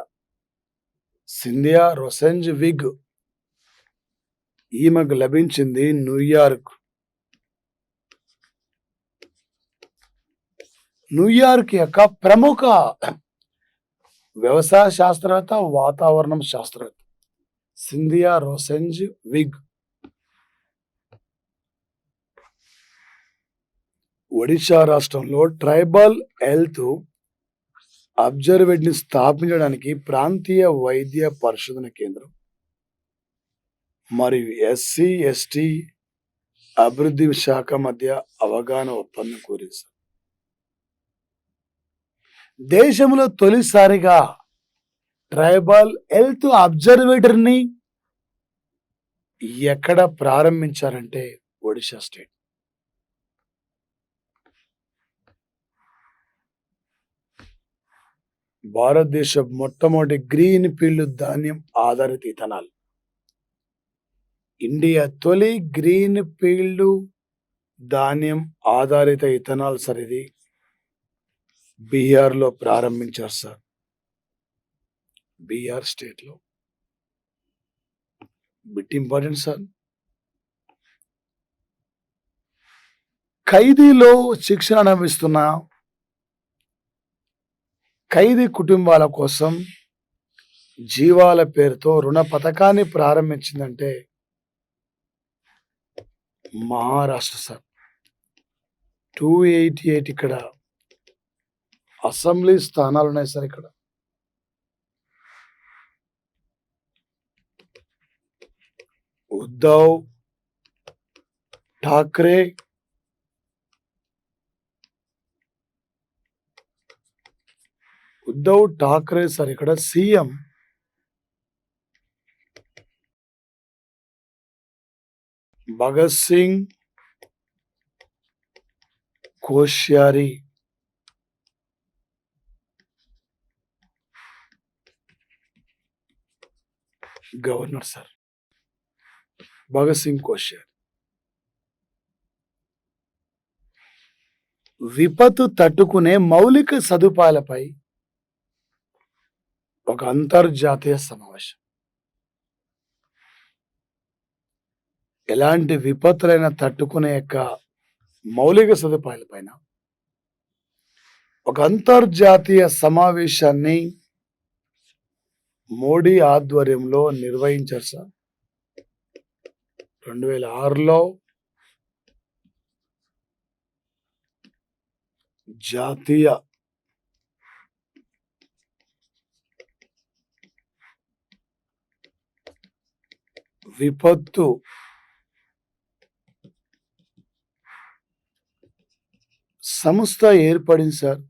సింధియా రోసెంజ్ విగ్ ఈమెకు లభించింది న్యూయార్క్ యొక్క ప్రముఖ వ్యవసాయ శాస్త్రవేత్త, వాతావరణం శాస్త్రవేత్త సింధియా రోసెంజ్ విగ్. ఒడిశా రాష్ట్రంలో ట్రైబల్ హెల్త్ అబ్జర్వేటరీని స్థాపించడానికి ప్రాంతీయ వైద్య పరిశోధన కేంద్రం మరియు SC/ST అభివృద్ధి శాఖ మధ్య అవగాహన ఒప్పందం కుదిరింది. దేశంలో తొలిసారిగా ట్రైబల్ హెల్త్ అబ్జర్వేటరీని ఎక్కడ ప్రారంభించారంటే ఒడిశా స్టేట్. భారతదేశ మొట్టమొదటి గ్రీన్ ఫీల్డ్ ధాన్యం ఆధారిత ఇథనాల్. ఇండియా తొలి గ్రీన్ ఫీల్డ్ ధాన్యం ఆధారిత ఇథనాల్ సార్. ఇది బీహార్లో ప్రారంభించారు సార్. బీహార్ స్టేట్లో. Bit important sir. ఖైదీలో శిక్షణ అనుభవిస్తున్న ఖైదీ కుటుంబాల కోసం జీవాల పేరుతో రుణ పథకాన్ని ప్రారంభించిందంటే మహారాష్ట్ర సార్. 288 ఇక్కడ అసెంబ్లీ స్థానాలు ఉన్నాయి సార్. ఇక్కడ ఉద్ధవ్ ఠాక్రే సార్ ఇక్కడ CM. Bhagat Singh Koshyari governor sir. Bhagat Singh Koshyari. విపత్తు తట్టుకునే మౌలిక సదుపాయాలపై ఒక అంతర్జాతీయ సమావేశం. ఎలాంటి విపత్తులైనా తట్టుకునే యొక్క మౌలిక సదుపాయాలపైన ఒక అంతర్జాతీయ సమావేశాన్ని మోడీ ఆధ్వర్యంలో నిర్వహించారు సార్. 2006లో జాతీయ విపత్తు సంస్థ ఏర్పడింది సార్.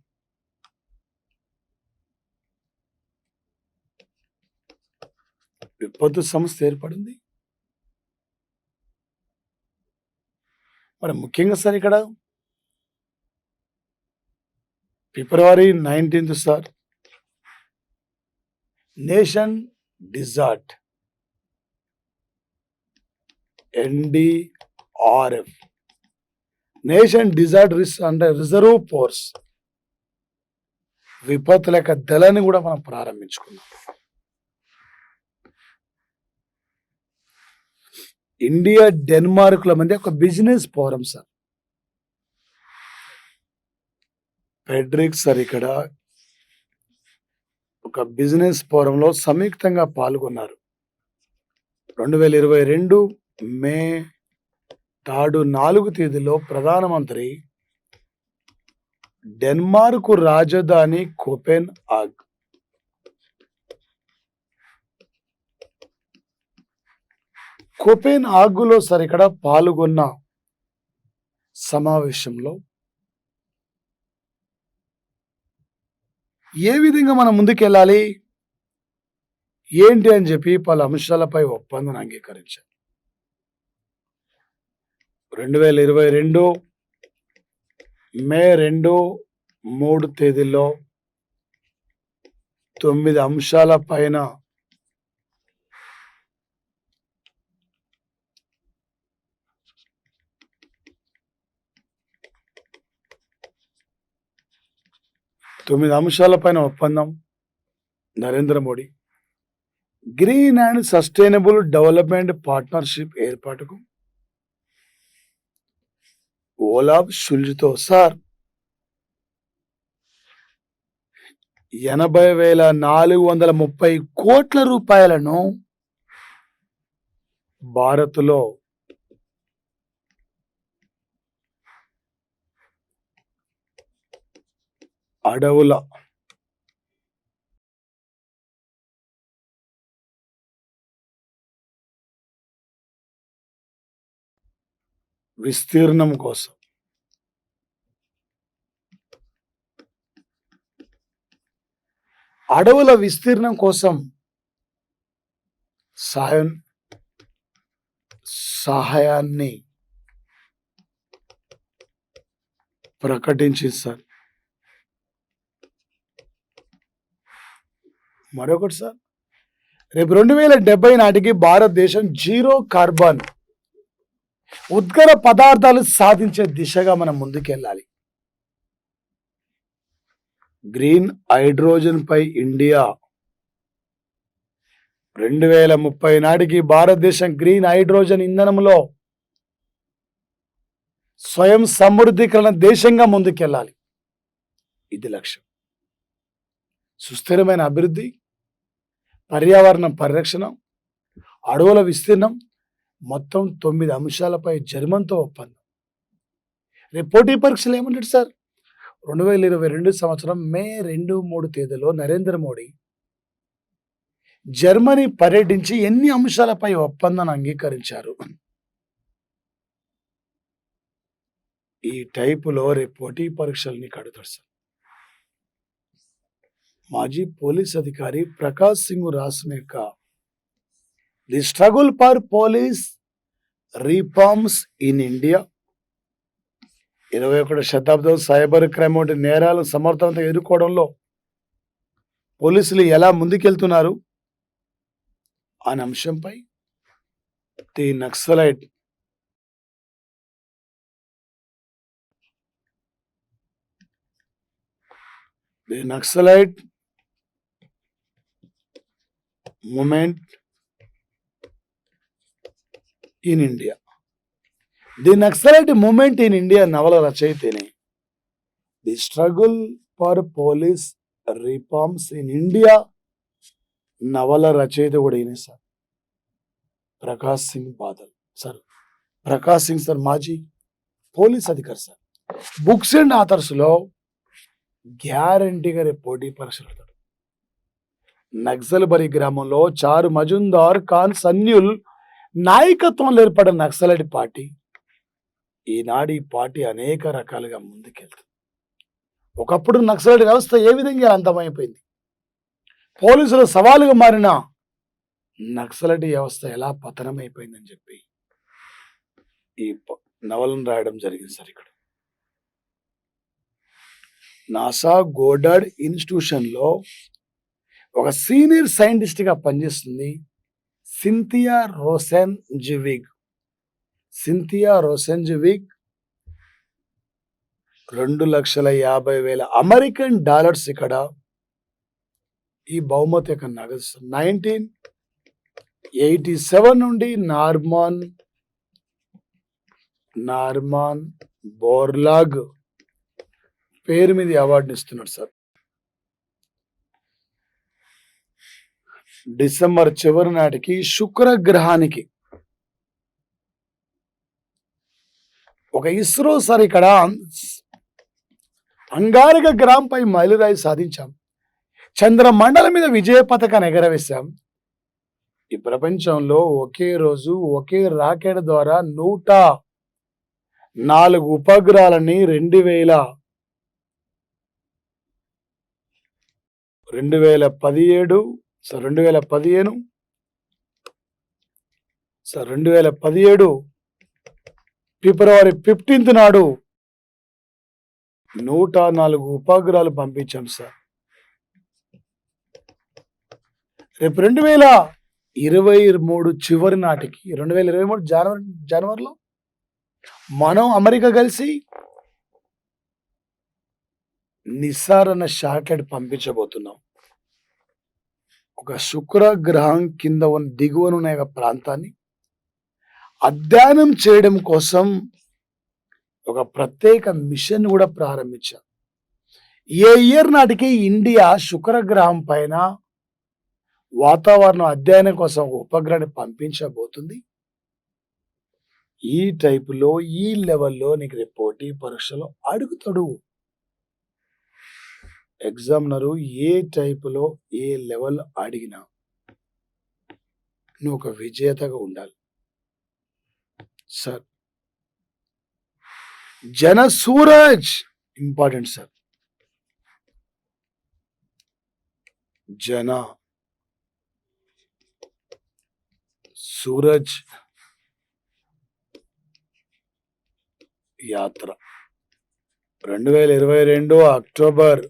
విపత్తు సంస్థ ఏర్పడింది. మరి ముఖ్యంగా సార్ ఇక్కడ February 19th sir nation డిజార్ట్ NDRF nation డిజార్ట్ అంటే రిజర్వ్ ఫోర్స్ విపత్తుల యొక్క దళాన్ని కూడా మనం ప్రారంభించుకున్నాం. ఇండియా డెన్మార్క్ల మధ్య ఒక business forum sir. Frederick sir ఇక్కడ ఒక బిజినెస్ ఫోరంలో సంయుక్తంగా పాల్గొన్నారు. 2022 మే 4 తేదీలో ప్రధానమంత్రి డెన్మార్క్ రాజధాని కోపెన్ ఆగ్లో సార్ ఇక్కడ పాల్గొన్న సమావేశంలో ఏ విధంగా మనం ముందుకెళ్ళాలి ఏంటి అని చెప్పి పలు అంశాలపై ఒప్పందం అంగీకరించారు. 2022 మే 2, 3 తేదీల్లో 9 అంశాల పైన 9 అంశాలపైన ఒప్పందం. Narendra Modi green and sustainable development partnership ఏర్పాటుకు ఓలాఫ్ షుల్జ్తో సార్ 80,430 కోట్ల రూపాయలను భారత్లో అడవుల విస్తీర్ణం కోసం సహాయాన్ని ప్రకటించింది సార్. మరొకటి సార్, రేపు 2070 నాటికి భారతదేశం జీరో కార్బన్ ఉద్గర పదార్థాలు సాధించే దిశగా మనం ముందుకెళ్ళాలి. గ్రీన్ హైడ్రోజన్ పై ఇండియా 2030 నాటికి భారతదేశం గ్రీన్ హైడ్రోజన్ ఇంధనంలో స్వయం సమృద్ధీకరణ దేశంగా ముందుకెళ్ళాలి. ఇది లక్ష్యం. సుస్థిరమైన అభివృద్ధి, పర్యావరణ పరిరక్షణ, అడవుల విస్తీర్ణం, మొత్తం 9 అంశాలపై జర్మన్తో ఒప్పందం. రేపు పోటీ పరీక్షలు ఏమంటాడు సార్? 2022 సంవత్సరం మే 2-3 తేదీలో నరేంద్ర మోడీ జర్మనీ పర్యటించి ఎన్ని అంశాలపై ఒప్పందాన్ని అంగీకరించారు? ఈ టైపులో రేపు పోటీ పరీక్షల్ని కడుతాడు సార్. మాజీ పోలీస్ అధికారి ప్రకాష్ సింగ్ రాసిన యొక్క the struggle for police reforms in India, 21వ శతాబ్దం సైబర్ క్రైమ్ వంటి నేరాలను సమర్థవంతంగా ఎదుర్కోవడంలో పోలీసులు ఎలా ముందుకెళ్తున్నారు అనే అంశంపై the Naxalite movement in India, the Naxalite movement in India నవల రచయితేనే the struggle for police reforms in India నవల రచయిత కూడా ఈయనే sir, Prakash Singh Badal sir. Prakash Singh sir మాజీ పోలీస్ అధికారి సార్. బుక్స్ అండ్ ఆథర్స్లో గ్యారంటీగా రేపు పోటీ పరీక్షలు పెడతాడు. నక్సల్బరీ గ్రామంలో చారు మజుందార్ ఖాన్ సన్యుల్ నాయకత్వంలో ఏర్పడిన నక్సలైట్ పార్టీ ఈనాడు ఈ పార్టీ అనేక రకాలుగా ముందుకెళ్తుంది. ఒకప్పుడు నక్సలైట్ వ్యవస్థ ఏ విధంగా అంతమైపోయింది, పోలీసుల సవాలుగా మారిన నక్సలైట్ వ్యవస్థ ఎలా పతనమైపోయిందని చెప్పి ఈ నవలను రాయడం జరిగింది సార్. ఇక్కడ నాసా గోడార్డ్ ఇన్స్టిట్యూషన్లో ఒక సీనియర్ సైంటిస్ట్గా పనిచేస్తుంది సింథియా రోసెన్జవిగ్. 2,50,000 అమెరికన్ డాలర్స్ ఇక్కడ ఈ బహుమతి యొక్క నగదు. 1987 నుండి నార్మాన్ బోర్లాగ్ పేరు మీద అవార్డుని ఇస్తున్నాడు సార్. డిసెంబర్ చివరి నాటికి శుక్రగ్రహానికి ఒక ఇస్రో సార్ ఇక్కడ అంగారక గ్రహంపై మైలురాయి సాధించాం. చంద్రమండలం మీద విజయ పతాకాన్ని ఎగరవేశాం. ఈ ప్రపంచంలో ఒకే రోజు ఒకే రాకెట్ ద్వారా 104 ఉపగ్రహాలని 2017 ఫిబ్రవరి 15 నాడు 104 ఉపగ్రహాలు పంపించాం సార్. రేపు 2023 చివరి నాటికి 2023 జనవరిలో మనం అమెరికా కలిసి నిసార్ అన్న శాటిలైట్ పంపించబోతున్నాం. ఒక శుక్ర గ్రహం కింద ఉన్న దిగువన ఉన్న యొక్క ప్రాంతాన్ని అధ్యయనం చేయడం కోసం ఒక ప్రత్యేక మిషన్ కూడా ప్రారంభించాం. ఏ ఇయర్ నాటికి ఇండియా శుక్ర గ్రహం పైన వాతావరణం అధ్యయనం కోసం ఒక ఉపగ్రహాన్ని పంపించబోతుంది. ఈ టైపులో ఈ లెవెల్లో నీకు రేపు పోటీ పరీక్షలో అడుగుతాడు ఎగ్జామినరు. ఏ టైపులో ఏ లెవెల్ అడిగినా నువ్వు ఒక విజేతగా ఉండాలి సార్. జన సూరజ్ ఇంపార్టెంట్ సార్. జన సూరజ్ యాత్ర 2022 అక్టోబర్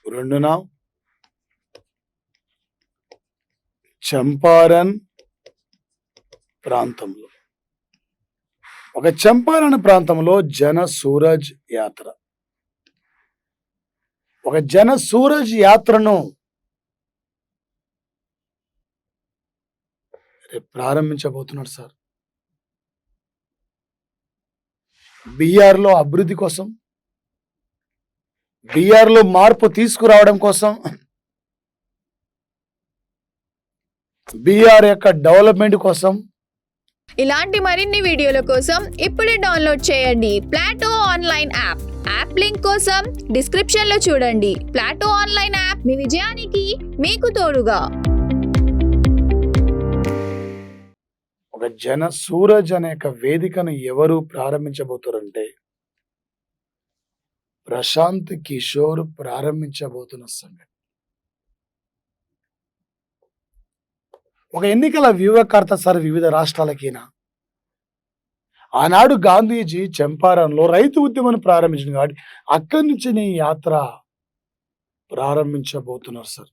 2న చంపారన్ ప్రాంతంలో చంపారన్ ప్రాంతంలో జన సూరజ్ యాత్ర. జన సూరజ్ యాత్రను రేపు ప్రారంభించబోతున్నాడు సార్. బీఆర్లో అభివృద్ధి కోసం, బీఆర్లో మార్పు తీసుకురావడం కోసం, బీఆర్ యొక్క డెవలప్మెంట్ కోసం. ఇలాంటి మరిన్ని వీడియోల కోసం ఇప్పుడే డౌన్లోడ్ చేయండి Plato online app. App link కోసం డిస్క్రిప్షన్ లో చూడండి. ప్లాటో ఆన్లైన్ యాప్ మీ విజయానికి మీకు తోడుగా. జన సూరజ్ అనే వేదికను ఎవరు ప్రారంభించబోతారంటే ప్రశాంత్ కిషోర్ ప్రారంభించబోతున్న సంగతి. ఎన్నికల వ్యూహకర్త సార్ వివిధ రాష్ట్రాలకినా. ఆనాడు గాంధీజీ చంపారన్లో రైతు ఉద్యమాన్ని ప్రారంభించింది కాబట్టి అక్కడి నుంచి నీ యాత్ర ప్రారంభించబోతున్నారు సార్.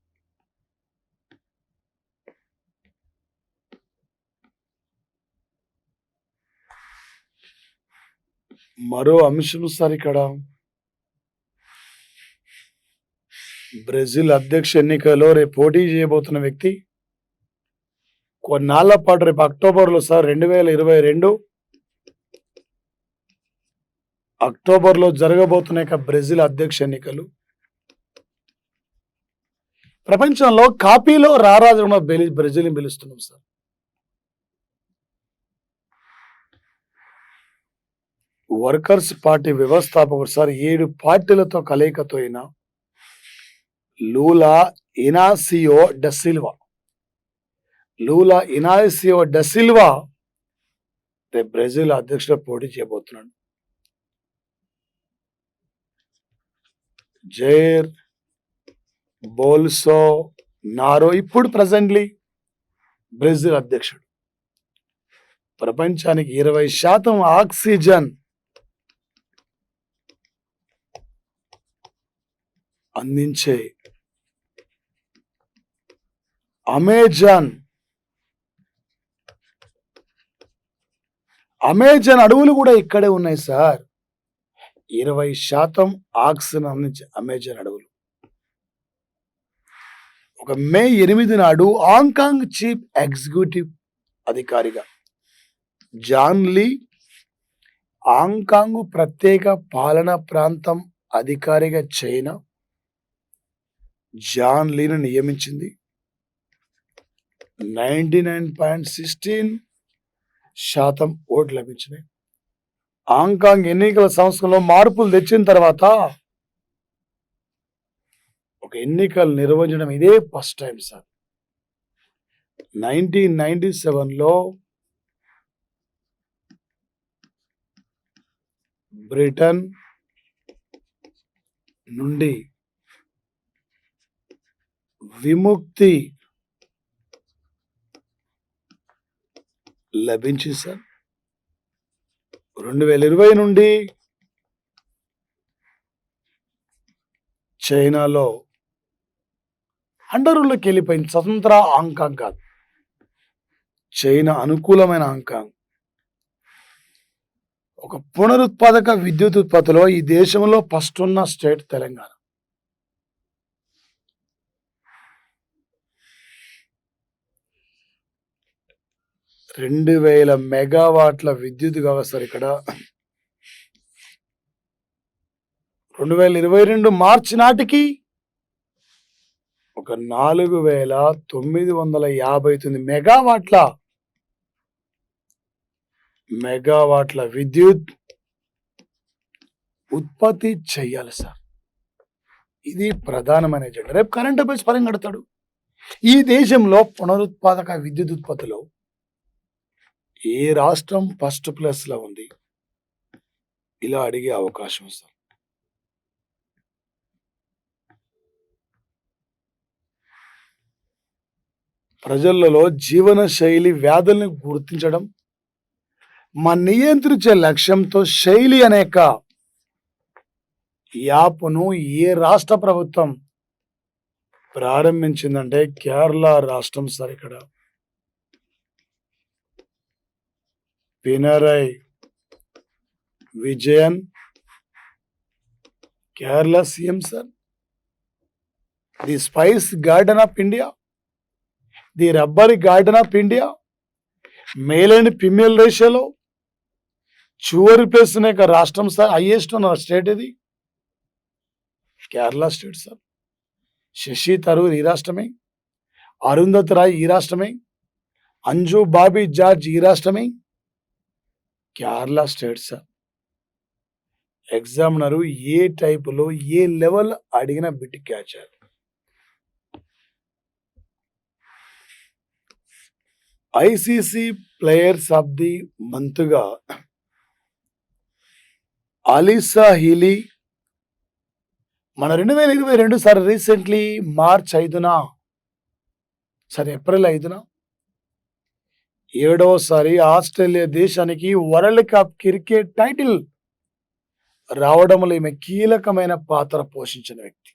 మరో అంశం సార్, ఇక్కడ బ్రెజిల్ అధ్యక్ష ఎన్నికల్లో రేపు పోటీ చేయబోతున్న వ్యక్తి కొన్నాళ్ల పాటు రేపు అక్టోబర్లో సార్ 2022 అక్టోబర్లో జరగబోతున్న బ్రెజిల్ అధ్యక్ష ఎన్నికలు ప్రపంచంలో కాపీలో రారాజుగా బ్రెజిల్ని పిలుస్తున్నాం సార్. వర్కర్స్ పార్టీ వ్యవస్థాపకుడు సార్ 7 పార్టీలతో కలయికతో అయిన లూలా ఇనాసియో డసిల్వా రేపు బ్రెజిల్ అధ్యక్షుడు పోటీ చేయబోతున్నాడు. జైర్ బోల్సోనారో ఇప్పుడు ప్రెసెంట్లీ బ్రెజిల్ అధ్యక్షుడు. ప్రపంచానికి 20% ఆక్సిజన్ అందించే అమెజాన్ అడవులు కూడా ఇక్కడే ఉన్నాయి సార్. 20% ఆక్సిజన్ అందించే అమెజాన్ అడవులు. మే 8 నాడు హాంకాంగ్ చీఫ్ ఎగ్జిక్యూటివ్ అధికారిగా జాన్ లీ హాంకాంగ్ ప్రత్యేక పాలనా ప్రాంతం అధికారిగా చైనా జాన్ లీను నియమించింది. 99.16% ఓట్లు లభించినాయి. హాంకాంగ్ ఎన్నికల సంస్థలో మార్పులు తెచ్చిన తర్వాత ఎన్నికలు నిర్వహించడం ఇదే ఫస్ట్ టైం సార్. 1997లో బ్రిటన్ నుండి విముక్తి లభించింది సార్. 2020 నుండి చైనాలో అండరులోకి వెళ్ళిపోయింది. స్వతంత్ర హాంకాంగ్ కాదు, చైనా అనుకూలమైన హాంకాంగ్. పునరుత్పాదక విద్యుత్ ఉత్పత్తిలో ఈ దేశంలో ఫస్ట్ ఉన్న స్టేట్ తెలంగాణ. 2000 మెగావాట్ల విద్యుత్ కావాలి సార్ ఇక్కడ. 2022 మార్చి నాటికి ఒక 4959 మెగావాట్ల విద్యుత్ ఉత్పత్తి చెయ్యాలి సార్. ఇది ప్రధానమైన ఎజెండా. రేపు కరెంట్ బిల్స్ పరంగా కడతాడు. ఈ దేశంలో పునరుత్పాదక విద్యుత్ ఉత్పత్తిలో ఏ రాష్ట్రం ఫస్ట్ ప్లేస్ లో ఉంది? ఇలా అడిగే అవకాశం సార్. ప్రజలలో జీవన శైలి వ్యాధులను గుర్తించడం, నియంత్రించే లక్ష్యంతో శైలి అనేక యాప్ను ఏ రాష్ట్ర ప్రభుత్వం ప్రారంభించిందంటే కేరళ రాష్ట్రం సార్. ఇక్కడ Pinarayi Vijayan Kerala CM sir. The spice garden of India, the rubber garden of India, male and female రేషియోలో చివరి ప్లేస్ అనేక రాష్ట్రం సార్. హైయెస్ట్ ఉన్న స్టేట్ ఇది కేరళ స్టేట్ సార్. శశి తరూర్ ఈ రాష్ట్రమే, అరుంధత్ రాయ్ ఈ రాష్ట్రమే, అంజు బాబీ జార్జ్ ఈ రాష్ట్రమే, కేరళ స్టేట్ సార్. ఎగ్జామినరు ఏ టైపులో ఏ లెవెల్ అడిగిన బిట్ క్యాచ్ చేయాలి. ఐసీసీ ప్లేయర్స్ ఆఫ్ ది మంత్గా అలీసా హీలీ మన 2022 సార్ రీసెంట్లీ మార్చ్ 5న సార్ ఏప్రిల్ 5న 7వసారి ఆస్ట్రేలియా దేశానికి వరల్డ్ కప్ క్రికెట్ టైటిల్ రావడంలో ఈమె కీలకమైన పాత్ర పోషించిన వ్యక్తి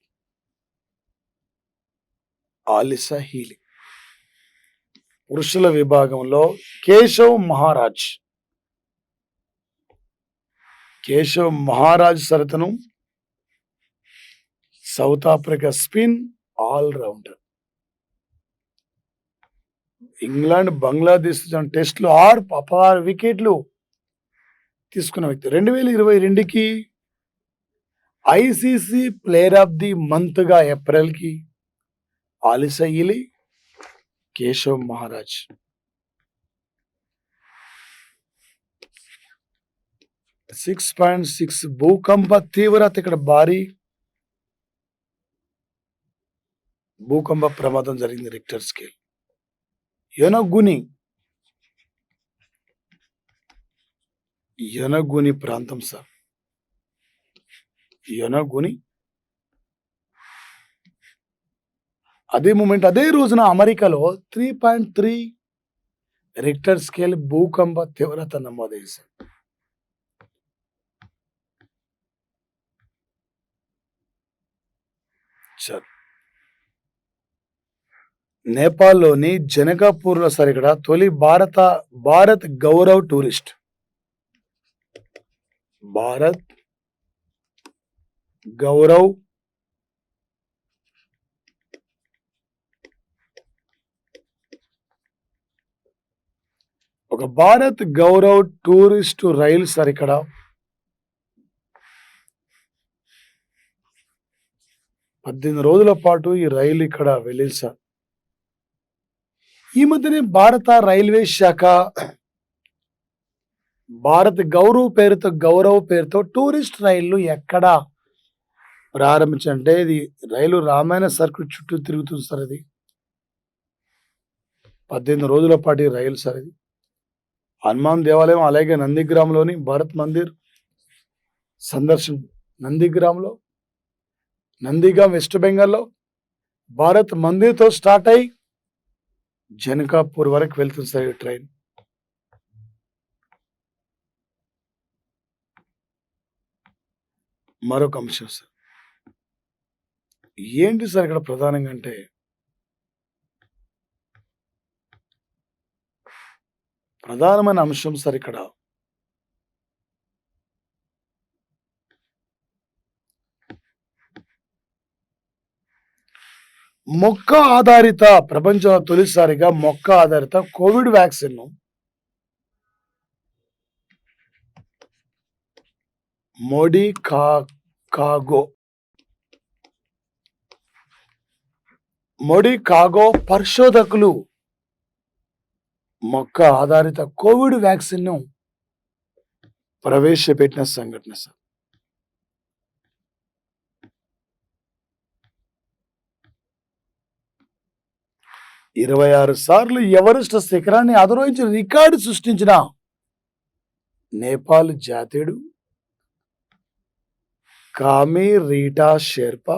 అలీసా హీలీ. పురుషుల విభాగంలో కేశవ్ మహారాజ్ సరతను South Africa spin allrounder. England Bangladesh టెస్ట్లు 6 వికెట్లు తీసుకున్న వ్యక్తి. 2022కి ఐసీసీ ప్లేయర్ ఆఫ్ ది మంత్గా ఏప్రిల్కి అలీసా హీలీ, కేశవ్ మహారాజ్. 6.6 భూకంప తీవ్రత. ఇక్కడ భారీ భూకంప ప్రమాదం జరిగింది. Richter scale. యనగుని ప్రాంతం సార్. యనగుని. అదే రోజున అమెరికాలో 3.3 రిక్టర్ స్కేల్ భూకంప తీవ్రత నమోదైంది సార్. నేపాల్లోని జనకాపూర్లో సార్ ఇక్కడ తొలి భారత్ గౌరవ్ టూరిస్ట్. భారత్ గౌరవ్ ఒక భారత్ గౌరవ్ టూరిస్ట్ రైలు సార్. ఇక్కడ పద్దెనిమిది రోజుల పాటు ఈ రైలు ఇక్కడ వెళ్ళింది సార్. ఈ మధ్యనే భారత రైల్వే శాఖ భారత్ గౌరవ్ పేరుతో టూరిస్ట్ రైళ్లు ఎక్కడ ప్రారంభించంటే ఇది రైలు రామాయణ సర్కిల్ చుట్టూ తిరుగుతుంది సార్. ఇది 18 రోజుల పాటు రైలు సార్. ఇది హనుమాన్ దేవాలయం అలాగే నందిగ్రామ్లోని భారత్ మందిర్ సందర్శన. నందిగాం వెస్ట్ బెంగాల్లో భారత్ మందిర్తో స్టార్ట్ అయి జనకాపూర్ వరకు వెళ్తుంది సార్ ఈ ట్రైన్. మరొక అంశం సార్. ఏంటి సార్ ఇక్కడ ప్రధానంగా అంటే ప్రధానమైన అంశం సార్ ఇక్కడ మొక్క ఆధారిత ప్రపంచంలో తొలిసారిగా మొక్క ఆధారిత కోవిడ్ వ్యాక్సిన్ మోడీ కాగో పరిశోధకులు మొక్క ఆధారిత కోవిడ్ వ్యాక్సిన్ ను ప్రవేశపెట్టిన సంఘటన సార్. ఇరవై 26 సార్లు ఎవరెస్ట్ శిఖరాన్ని అధిరోహించిన రికార్డు సృష్టించిన నేపాల్ జాతీయుడు కామి రీటా షెర్పా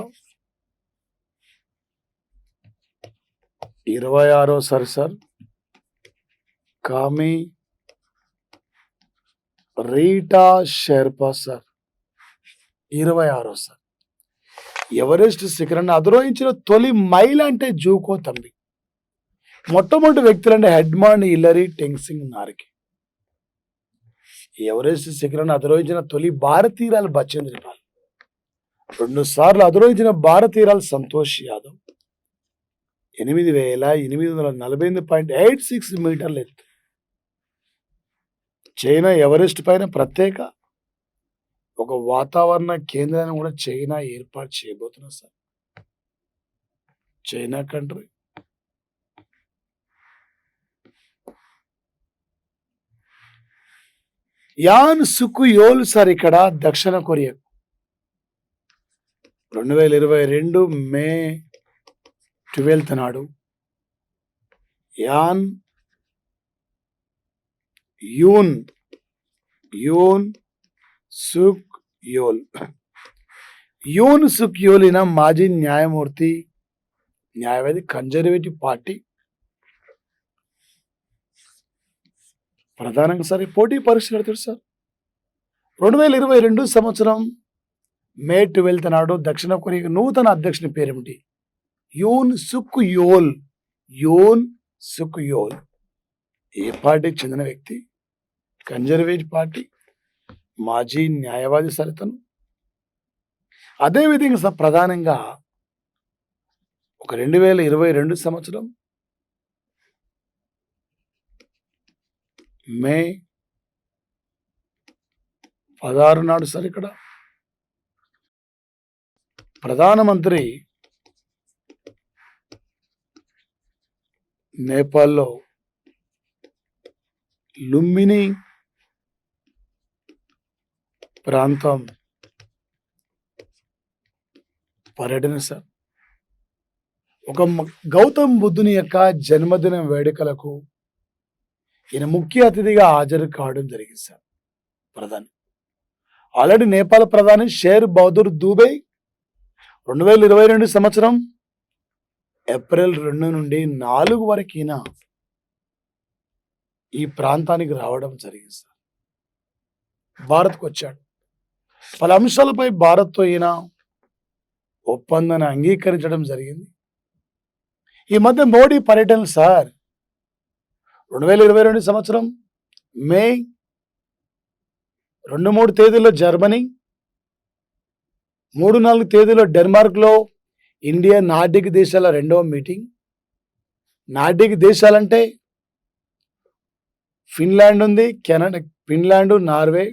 26సారి సార్ కామి రీటా షెర్పా సార్ 26సారి ఎవరెస్ట్ శిఖరాన్ని అధిరోహించిన తొలి మహిళ అంటే జూకో తంబి. మొట్టమొదటి వ్యక్తులు అంటే హెడ్మాన్ హిల్లరీ టెంగ్సింగ్ నార్గే. ఎవరెస్ట్ శిఖరాన్ని అధిరోహించిన తొలి భారతీయురాలు బచేంద్రి పాల్. 2 సార్లు అధిరోహించిన భారతీయురాలు సంతోష్ యాదవ్ 8848.86 మీటర్ల ఎత్తు. చైనా ఎవరెస్ట్ పైన ప్రత్యేక ఒక వాతావరణ కేంద్రాన్ని కూడా చైనా ఏర్పాటు చేయబోతున్నారు sir. China country Yoon Suk yeol sir ఇక్కడ దక్షిణ కొరియా 2022 మే 12th నాడు యాన్ సుక్ యోల్ ఈయన మాజీ న్యాయవాది కన్జర్వేటివ్ పార్టీ ప్రధానంగా సార్ పోటీ పరీక్షలు పెడతాడు సార్. 2022 సంవత్సరం మే 12th నాడు దక్షిణ కొరియా నూతన అధ్యక్షుని పేరేమిటి? యూన్ సుక్ యోల్ ఏ పార్టీకి చెందిన వ్యక్తి? కన్జర్వేటివ్ పార్టీ, మాజీ న్యాయవాది సార్ ఇతను. అదేవిధంగా సార్ ప్రధానంగా ఒక 2022 సంవత్సరం మే 16 నాడు సార్ ఇక్కడ ప్రధానమంత్రి నేపాల్లో లుంబిని ప్రాంతం పర్యటన సార్. ఒక గౌతమ్ బుద్ధుని యొక్క జన్మదిన వేడుకలకు ఈయన ముఖ్య అతిథిగా హాజరు కావడం జరిగింది సార్. ప్రధాని ఆల్రెడీ నేపాల్ ప్రధాని షేర్ బహదూర్ దూబే 2022 సంవత్సరం ఏప్రిల్ 2 నుండి 4 వరకు ఈయన ఈ ప్రాంతానికి రావడం జరిగింది సార్. భారత్కు వచ్చాడు. పలు అంశాలపై భారత్తో ఈయన ఒప్పందాన్ని అంగీకరించడం జరిగింది. ఈ మధ్య మోడీ పర్యటన సార్ 2022 సంవత్సరం మే 2-3 తేదీల్లో జర్మనీ, 3-4 తేదీలో డెన్మార్క్లో ఇండియా నార్డిక్ దేశాల 2వ మీటింగ్. నార్డిక్ దేశాలంటే ఫిన్లాండ్ ఉంది, కెనడా, ఫిన్లాండ్, నార్వే,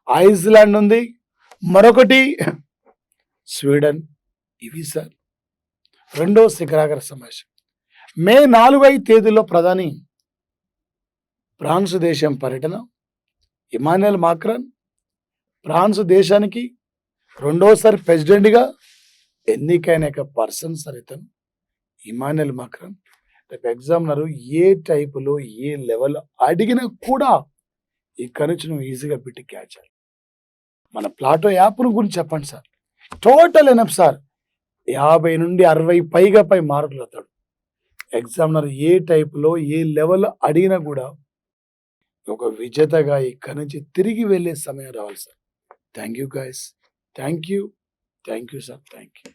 ఐస్లాండ్ ఉంది, మరొకటి స్వీడన్. ఇవి సార్ 2వ శిఖరాగ్ర సమావేశం. మే 4-5 తేదీల్లో ప్రధాని ఫ్రాన్స్ దేశం పర్యటన. ఇమాన్యుయల్ మాక్రాన్ ఫ్రాన్స్ దేశానికి 2వసారి ప్రెసిడెంట్గా ఎన్నికైన పర్సన్ సార్ ఇతను ఇమాన్యుయల్ మాక్రాన్. రేపు ఎగ్జామినర్ ఏ టైపులో ఏ లెవెల్ అడిగినా కూడా ఇక్కడ నుంచి నువ్వు ఈజీగా పెట్టి క్యాచ్ చేయాలి. మన ప్లాటో యాప్ను గురించి చెప్పండి సార్. టోటల్ ఎనఫ్ సార్ 50 నుండి 60 పైగా మార్కులు వస్తాడు. ఎగ్జామినర్ ఏ టైపులో ఏ లెవెల్ అడిగినా కూడా ఒక విజేతగా ఇక్కడి నుంచి తిరిగి వెళ్ళే సమయం రావాలి sir. Thank you guys. Thank you sir. Thank you.